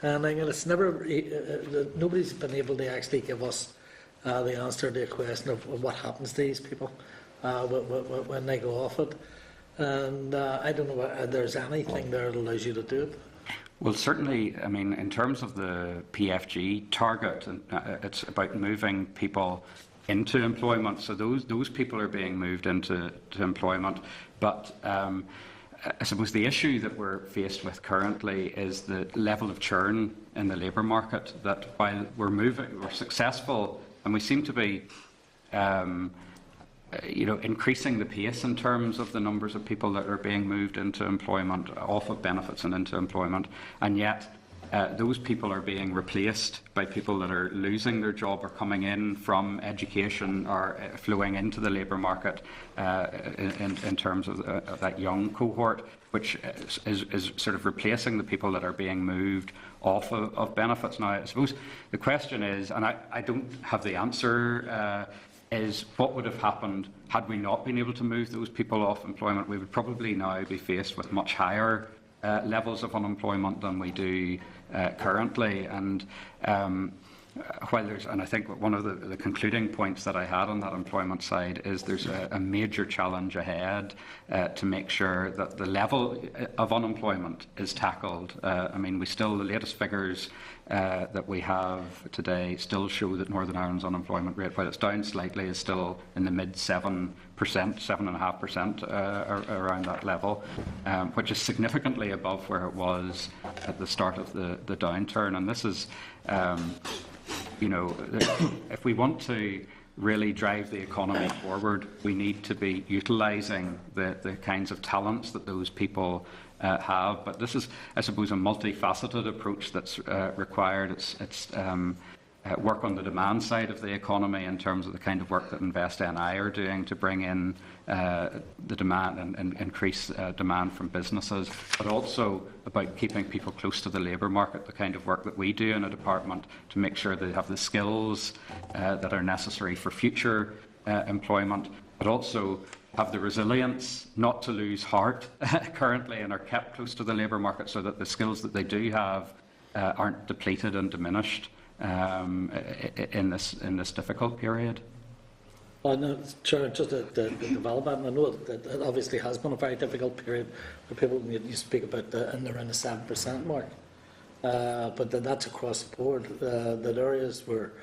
And it's never, nobody's been able to actually give us the answer to the question of what happens to these people when they go off it. And I don't know whether there's anything there that allows you to do it. Well, certainly, I mean, in terms of the PFG target, it's about moving people into employment. So those people are being moved into employment. But I suppose the issue that we're faced with currently is the level of churn in the labour market, that while we're successful, and we seem to be increasing the pace in terms of the numbers of people that are being moved into employment, off of benefits and into employment, and yet those people are being replaced by people that are losing their job or coming in from education or flowing into the labour market in terms of that young cohort, which is sort of replacing the people that are being moved off of benefits. Now, I suppose the question is, and I don't have the answer, is what would have happened had we not been able to move those people off employment? We would probably now be faced with much higher levels of unemployment than we do currently. And and I think one of the concluding points that I had on that employment side is there's a major challenge ahead to make sure that the level of unemployment is tackled. I mean, the latest figures that we have today still show that Northern Ireland's unemployment rate, while it's down slightly, is still in the mid 7%, 7.5% around that level, which is significantly above where it was at the start of the downturn. And this is, if we want to really drive the economy forward, we need to be utilising the kinds of talents that those people have. But this is, I suppose, a multifaceted approach that's required. It's work on the demand side of the economy in terms of the kind of work that Invest NI are doing to bring in the demand and increase demand from businesses, but also about keeping people close to the labour market, the kind of work that we do in a department to make sure they have the skills that are necessary for future employment, but also have the resilience not to lose heart currently and are kept close to the labour market so that the skills that they do have aren't depleted and diminished in this difficult period. Well, no, sure, just the development. I know that it obviously has been a very difficult period for people. You speak about in around the 7% mark, but that's across the board. That areas where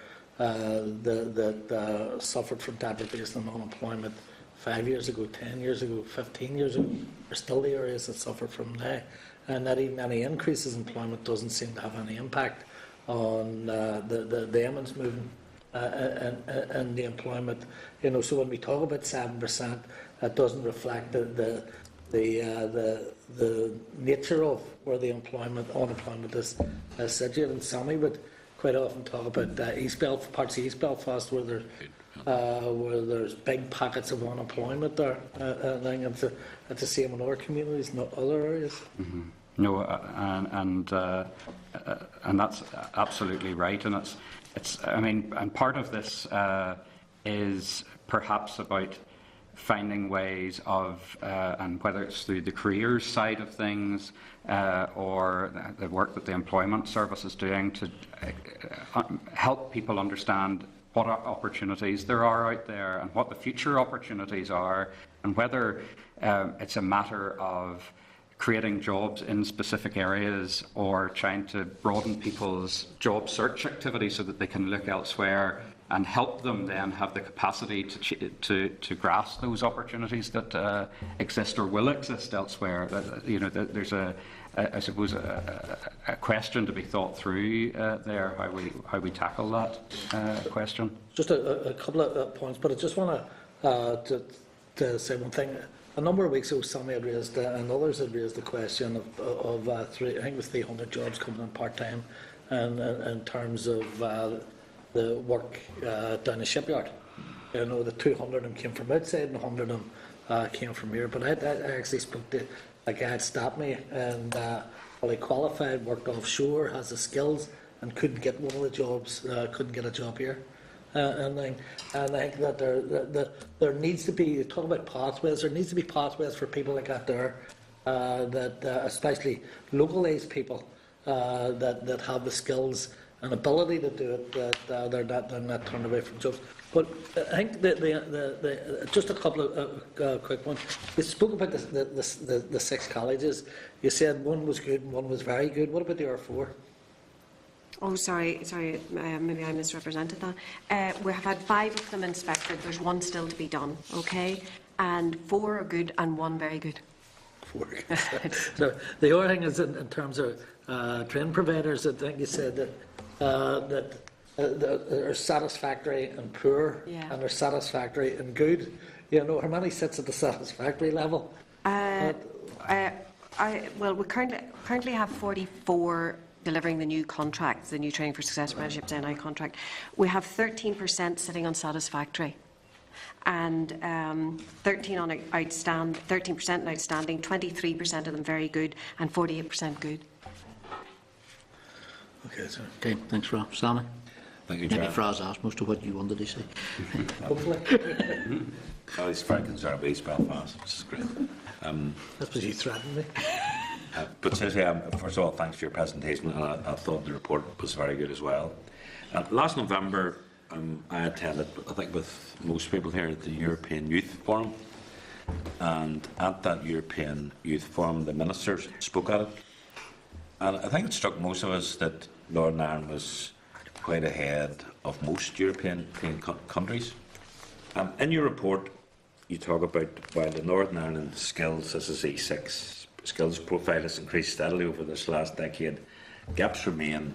that suffered from deprivation and unemployment 5 years ago, 10 years ago, 15 years ago, are still the areas that suffer from now. And that even any increases in employment doesn't seem to have any impact on the Emmons movement and the employment. You know, so when we talk about 7%, that doesn't reflect the nature of where the unemployment is situated. And Sammy would quite often talk about parts of East Belfast where there's big pockets of unemployment there. And I think it's the same in other communities, not other areas. Mm-hmm. No, and that's absolutely right. And I mean, and part of this is perhaps about finding ways of, and whether it's through the careers side of things or the work that the Employment Service is doing to help people understand what opportunities there are out there and what the future opportunities are, and whether it's a matter of creating jobs in specific areas or trying to broaden people's job search activity so that they can look elsewhere and help them then have the capacity to grasp those opportunities that exist or will exist elsewhere. You know, there's I suppose a question to be thought through there, how we tackle that question. Just a couple of points, but I just want to say one thing. A number of weeks ago, Sammy had raised, and others had raised the question of I think it was 300 jobs coming in part-time, and in terms of the work down the shipyard. You know, the 200 of them came from outside and 100 of them came from here. But I actually spoke to a guy had stopped me, and he qualified, worked offshore, has the skills, and couldn't get one of the jobs, couldn't get a job here. And I think that there needs to be, you talk about pathways, there needs to be pathways for people like that there, especially localised people that have the skills and ability to do it, that they're not turned away from jobs. But I think just a couple of quick ones. You spoke about the 6 colleges. You said one was good and one was very good. What about the R4? Oh, sorry, maybe I misrepresented that. We have had 5 of them inspected. There's 1 still to be done, okay? And 4 are good and 1 very good. 4 good. So the other thing is in terms of train providers, I think you said that are satisfactory and poor, and are satisfactory and good. You know, how many sits at the satisfactory level? Well, we currently have 44 delivering the new contracts, the new Training for Success Apprenticeships NI contract. We have 13% sitting on satisfactory, and 13% on outstanding, 23% of them very good, and 48% good. Okay, so thanks, Rob. Sammy? Thank you, Maybe Chair. Fraz asked most of what you wanted to say. Hopefully. Oh, he's very concerned about East Belfast, which is great. That's because you threatened me. But seriously, first of all, thanks for your presentation, and I thought the report was very good as well. Last November, I attended, I think with most people here, the European Youth Forum, and at that European Youth Forum, the ministers spoke at it, and I think it struck most of us that Northern Ireland was quite ahead of most European countries. In your report, you talk about while the Northern Ireland skills, this is E6, skills profile has increased steadily over this last decade, gaps remain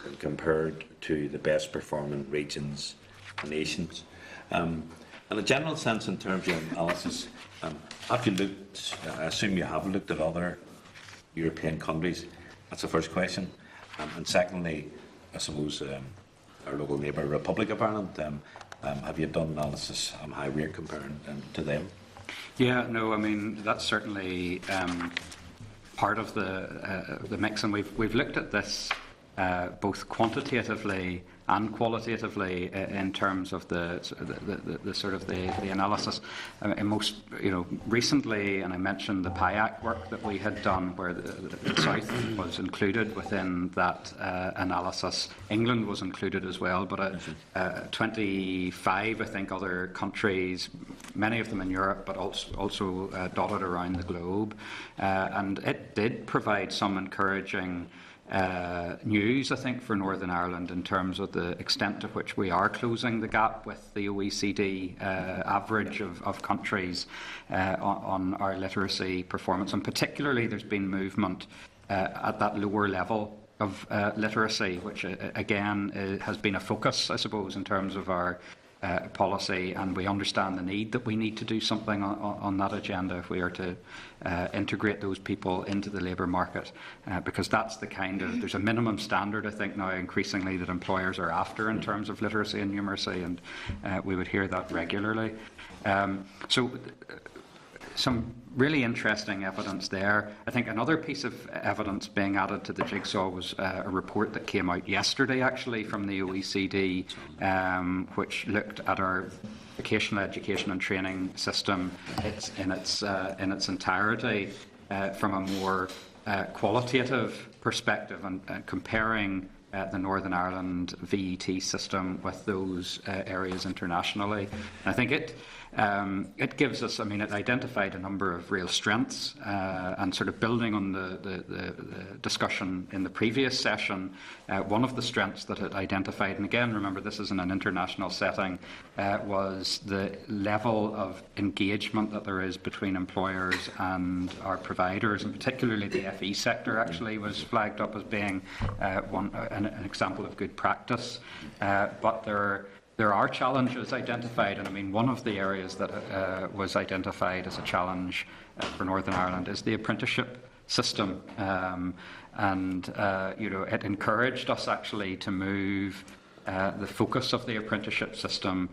when compared to the best performing regions and nations. In a general sense, in terms of your analysis, have you looked, I assume you have looked at other European countries? That's the first question. And secondly, I suppose our local neighbour, Republic of Ireland, have you done analysis on how we're comparing to them? Yeah, no, I mean, that's certainly part of the mix, and we've looked at this both quantitatively and qualitatively in terms of the sort of the analysis. And most, you know, recently, and I mentioned the PIAC work that we had done, where the South was included within that analysis. England was included as well, but 25, I think, other countries, many of them in Europe, but also dotted around the globe, and it did provide some encouraging news, I think, for Northern Ireland in terms of the extent to which we are closing the gap with the OECD average of countries on our literacy performance. And particularly, there's been movement at that lower level of literacy, which again has been a focus, I suppose, in terms of our policy, and we understand the need that we need to do something on that agenda if we are to integrate those people into the labour market, because that's the kind of, there's a minimum standard, I think, now increasingly that employers are after in terms of literacy and numeracy, and we would hear that regularly. So some really interesting evidence there. I think another piece of evidence being added to the jigsaw was a report that came out yesterday, actually, from the OECD, which looked at our vocational education and training system in its entirety from a more qualitative perspective, and comparing the Northern Ireland VET system with those areas internationally. And I think it gives us, I mean, it identified a number of real strengths, and sort of building on the discussion in the previous session, one of the strengths that it identified, and again, remember this is in an international setting, was the level of engagement that there is between employers and our providers, and particularly the FE sector actually was flagged up as being an example of good practice. But there are challenges identified, and I mean, one of the areas that was identified as a challenge for Northern Ireland is the apprenticeship system, and you know, it encouraged us actually to move the focus of the apprenticeship system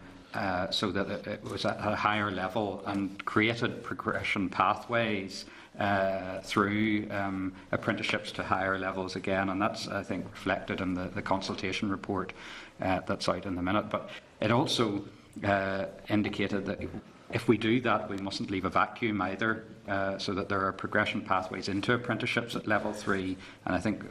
so that it was at a higher level and created progression pathways through apprenticeships to higher levels again, and that's, I think, reflected in the consultation report that's out in the minute. But it also indicated that if we do that, we mustn't leave a vacuum either, so that there are progression pathways into apprenticeships at level 3. And I think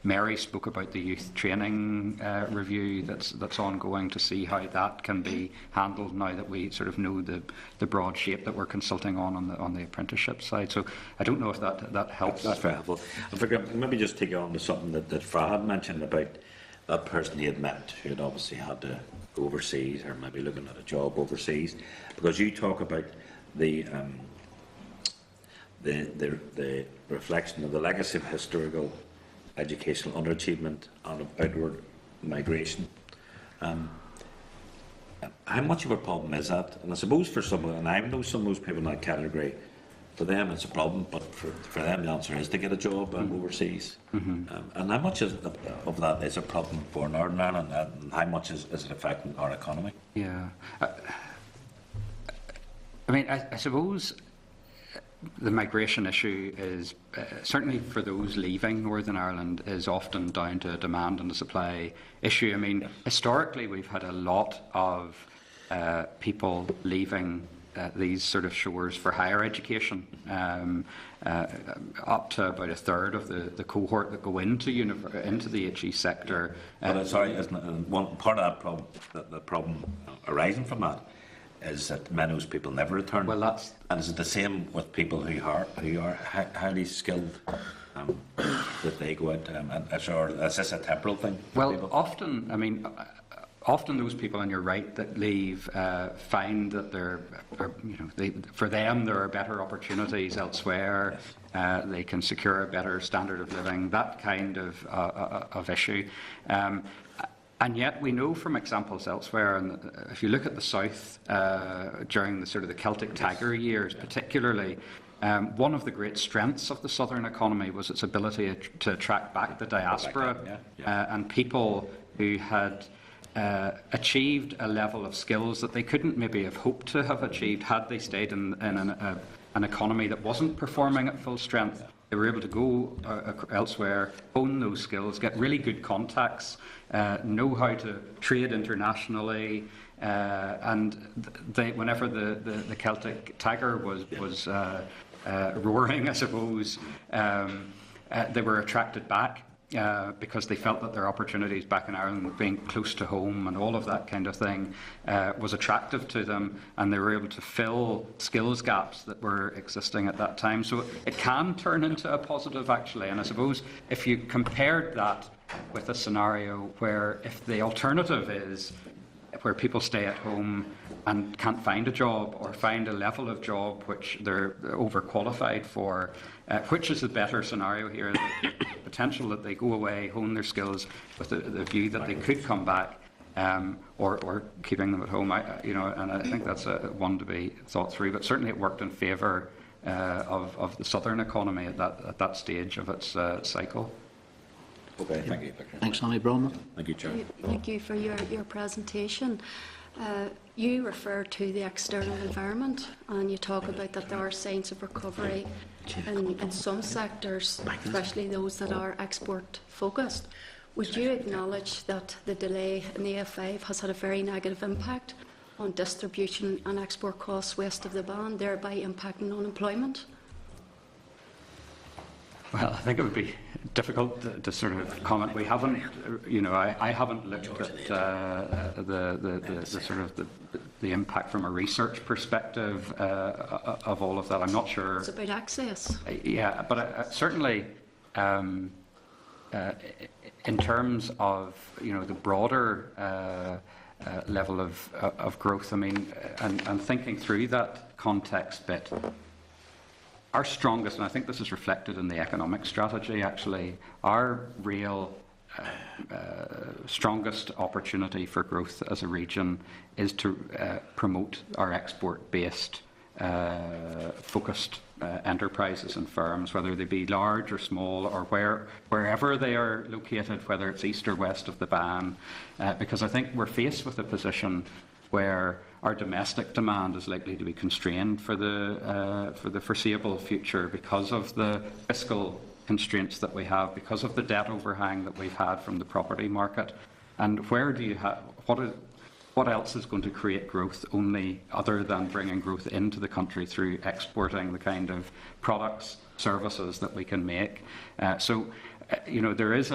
Mary spoke about the youth training review that's ongoing to see how that can be handled now that we sort of know the broad shape that we're consulting on the apprenticeship side. So I don't know if that helps. That's very helpful. I figure maybe just take on to something that Fahad mentioned about that person he had met who had obviously had to go overseas, or maybe looking at a job overseas, because you talk about the reflection of the legacy of historical educational underachievement and of outward migration. How much of a problem is that? And I suppose for some, and I know some of those people in that category, for them it's a problem, but for them the answer is to get a job overseas. And how much of that is a problem for Northern Ireland, and how much is it affecting our economy? Yeah. I mean, I suppose the migration issue is, certainly for those leaving Northern Ireland, is often down to a demand and a supply issue. I mean, historically we've had a lot of people leaving these sort of shores for higher education, up to about a third of the cohort that go into the HE sector. But sorry, isn't it, one part of that problem, the problem arising from that, is that many of those people never return. Well, that's, and is it the same with people who are highly skilled, that they go out, or is this a temporal thing? Well, people? often, I mean, often those people, and you're right, that leave find that for them there are better opportunities elsewhere. Yes. They can secure a better standard of living, that kind of issue. And yet we know from examples elsewhere, and if you look at the South during the sort of the Celtic Tiger years particularly, one of the great strengths of the Southern economy was its ability to attract back the diaspora, and people who had achieved a level of skills that they couldn't maybe have hoped to have achieved had they stayed in an economy that wasn't performing at full strength. They were able to go elsewhere, hone those skills, get really good contacts, know how to trade internationally, and whenever the Celtic Tiger was roaring, I suppose, they were attracted back because they felt that their opportunities back in Ireland, being close to home and all of that kind of thing, was attractive to them, and they were able to fill skills gaps that were existing at that time. So it can turn into a positive, actually. And I suppose if you compared that with a scenario where if the alternative is where people stay at home and can't find a job or find a level of job which they're overqualified for, which is the better scenario here? The potential that they go away, hone their skills with the view that they could come back, or keeping them at home. And I think that's one to be thought through. But certainly it worked in favour of the southern economy at that stage of its cycle. Okay, thank you. Thanks, Annie Bronwyn. Thank you, Chair. Thank you for your presentation. You refer to the external environment, and you talk about that there are signs of recovery in some sectors, especially those that are export focused. Would you acknowledge that the delay in the A5 has had a very negative impact on distribution and export costs west of the Ban, thereby impacting on employment? Well, I think it would be difficult to sort of comment. We haven't, I haven't looked at the sort of the impact from a research perspective of all of that. I'm not sure. It's about access. Yeah, but certainly, in terms of the broader level of growth, I mean, and thinking through that context bit. Our strongest, and I think this is reflected in the economic strategy actually, our real strongest opportunity for growth as a region is to promote our export-based, focused enterprises and firms, whether they be large or small or wherever they are located, whether it's east or west of the Ban, because I think we're faced with a position where our domestic demand is likely to be constrained for the foreseeable future because of the fiscal constraints that we have, because of the debt overhang that we've had from the property market. And where do you have what else is going to create growth only other than bringing growth into the country through exporting the kind of products, services that we can make? There is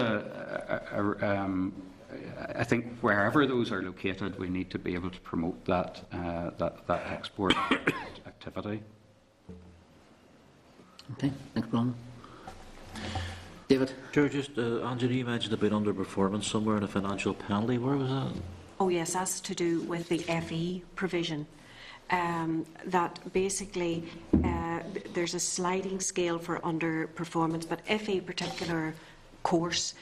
I think wherever those are located, we need to be able to promote that export activity. Okay, thanks, Bronwyn. David? Chair, just, Angela, you mentioned about underperformance somewhere in a financial penalty. Where was that? Oh yes, that's to do with the FE provision. That basically there's a sliding scale for underperformance, but if a particular course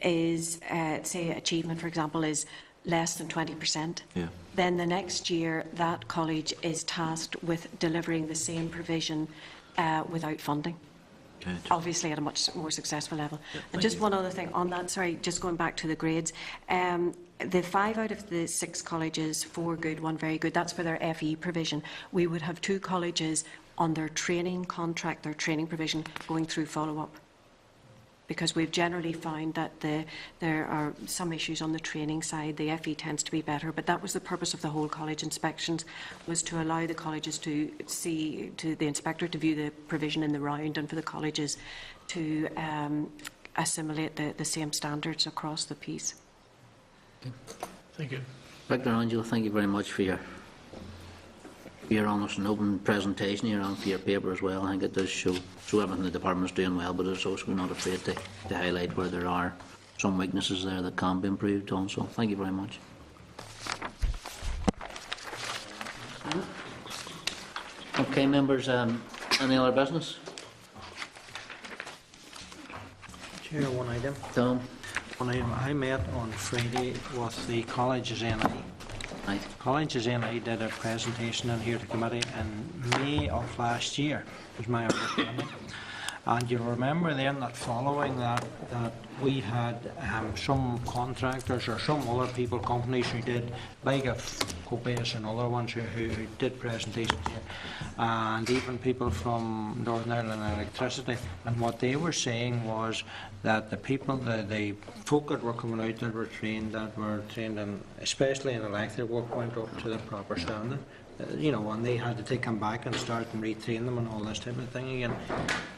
is, say, achievement, for example, is less than 20%, then the next year that college is tasked with delivering the same provision without funding. Okay. Obviously at a much more successful level. And just one other thing on that, sorry, just going back to the grades. The 5 out of the 6 colleges, 4 good, 1 very good, that's for their FE provision. We would have 2 colleges on their training contract, their training provision, going through follow-up. Because we've generally found that there are some issues on the training side. The FE tends to be better, but that was the purpose of the whole college inspections, was to allow the colleges to the inspector to view the provision in the round, and for the colleges to assimilate the same standards across the piece. Okay. Thank you. Dr. Angela, thank you very much for your honest and open presentation here and for your paper as well. I think it does show everything the department's doing well, but it's also not afraid to highlight where there are some weaknesses there that can be improved on. So thank you very much. Okay, members, any other business? Chair, one item. Tom? One item. I met on Friday with the college's NI. Right. College's NI did a presentation in here to committee in May of last year, was my understanding. And you'll remember then that following that we had some contractors or some other people, companies who did, like Copias and other ones who did presentations here, and even people from Northern Ireland Electricity. And what they were saying was that the people, the folk that were coming out that were trained in, especially in electric work, went up to the proper standard. and they had to come back and start and retrain them and all this type of thing again.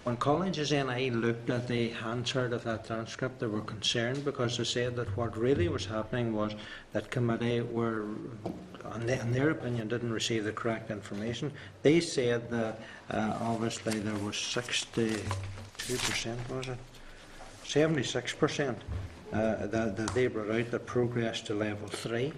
When colleges and I looked at the Hansard of that transcript, they were concerned because they said that what really was happening was that committee were, in their opinion, didn't receive the correct information. They said that obviously there was 62%, was it? 76% that they brought out that progressed to level 3.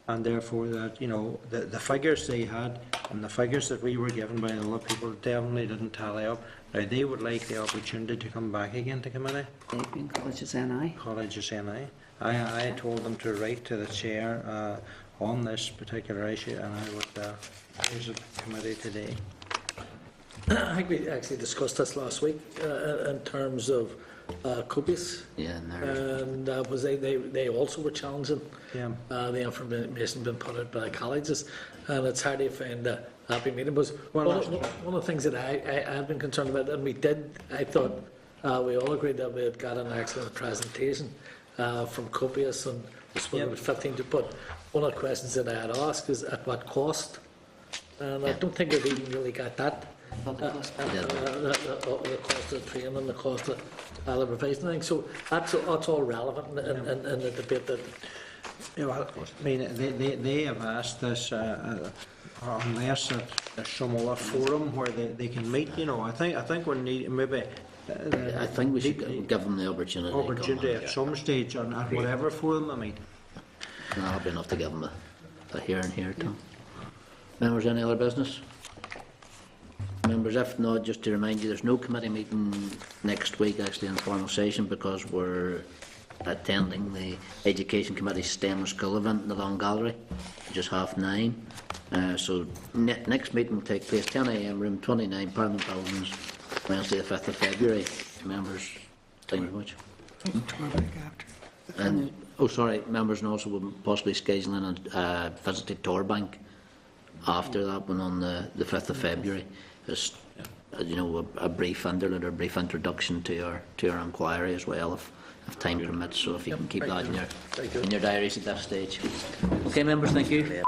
And therefore that, the figures they had and the figures that we were given by other people definitely didn't tally up. Now, they would like the opportunity to come back again to committee. Being Colleges NI. Colleges NI. I told them to write to the chair on this particular issue, and I would visit the committee today. I think we actually discussed this last week in terms of copies. Yeah, and was they also were challenging the information being put out by colleges, and it's hard to find a happy meeting. Was one of the things that I had been concerned about, and I thought we all agreed that we had got an excellent presentation from Copious, and we spoke about 15. But one of the questions that I had asked is at what cost, and I don't think we've even really got that. The cost of training, the cost of the revising things. So that's all relevant in the debate. That I mean, they have asked this unless there's some other forum where they can meet. I think we need maybe. I think we should give them the opportunity. At some stage, or at whatever forum they meet. No, that'll be enough to give them a here and here, Tom. Members, any other business? Members, if not, just to remind you, there's no committee meeting next week, actually, in formal session, because we're attending the Education Committee's STEM School event in the Long Gallery, which is 9:30. So next meeting will take place 10 a.m, room 29, Parliament Buildings, Wednesday the 5th of February. Members, thank you very much. And, members, and also will possibly scheduling a visit to Torbank after that one on the 5th of February. Just a brief introduction to our inquiry as well, if time permits. So if you can keep that in your diaries at that stage. Okay, members, thank you.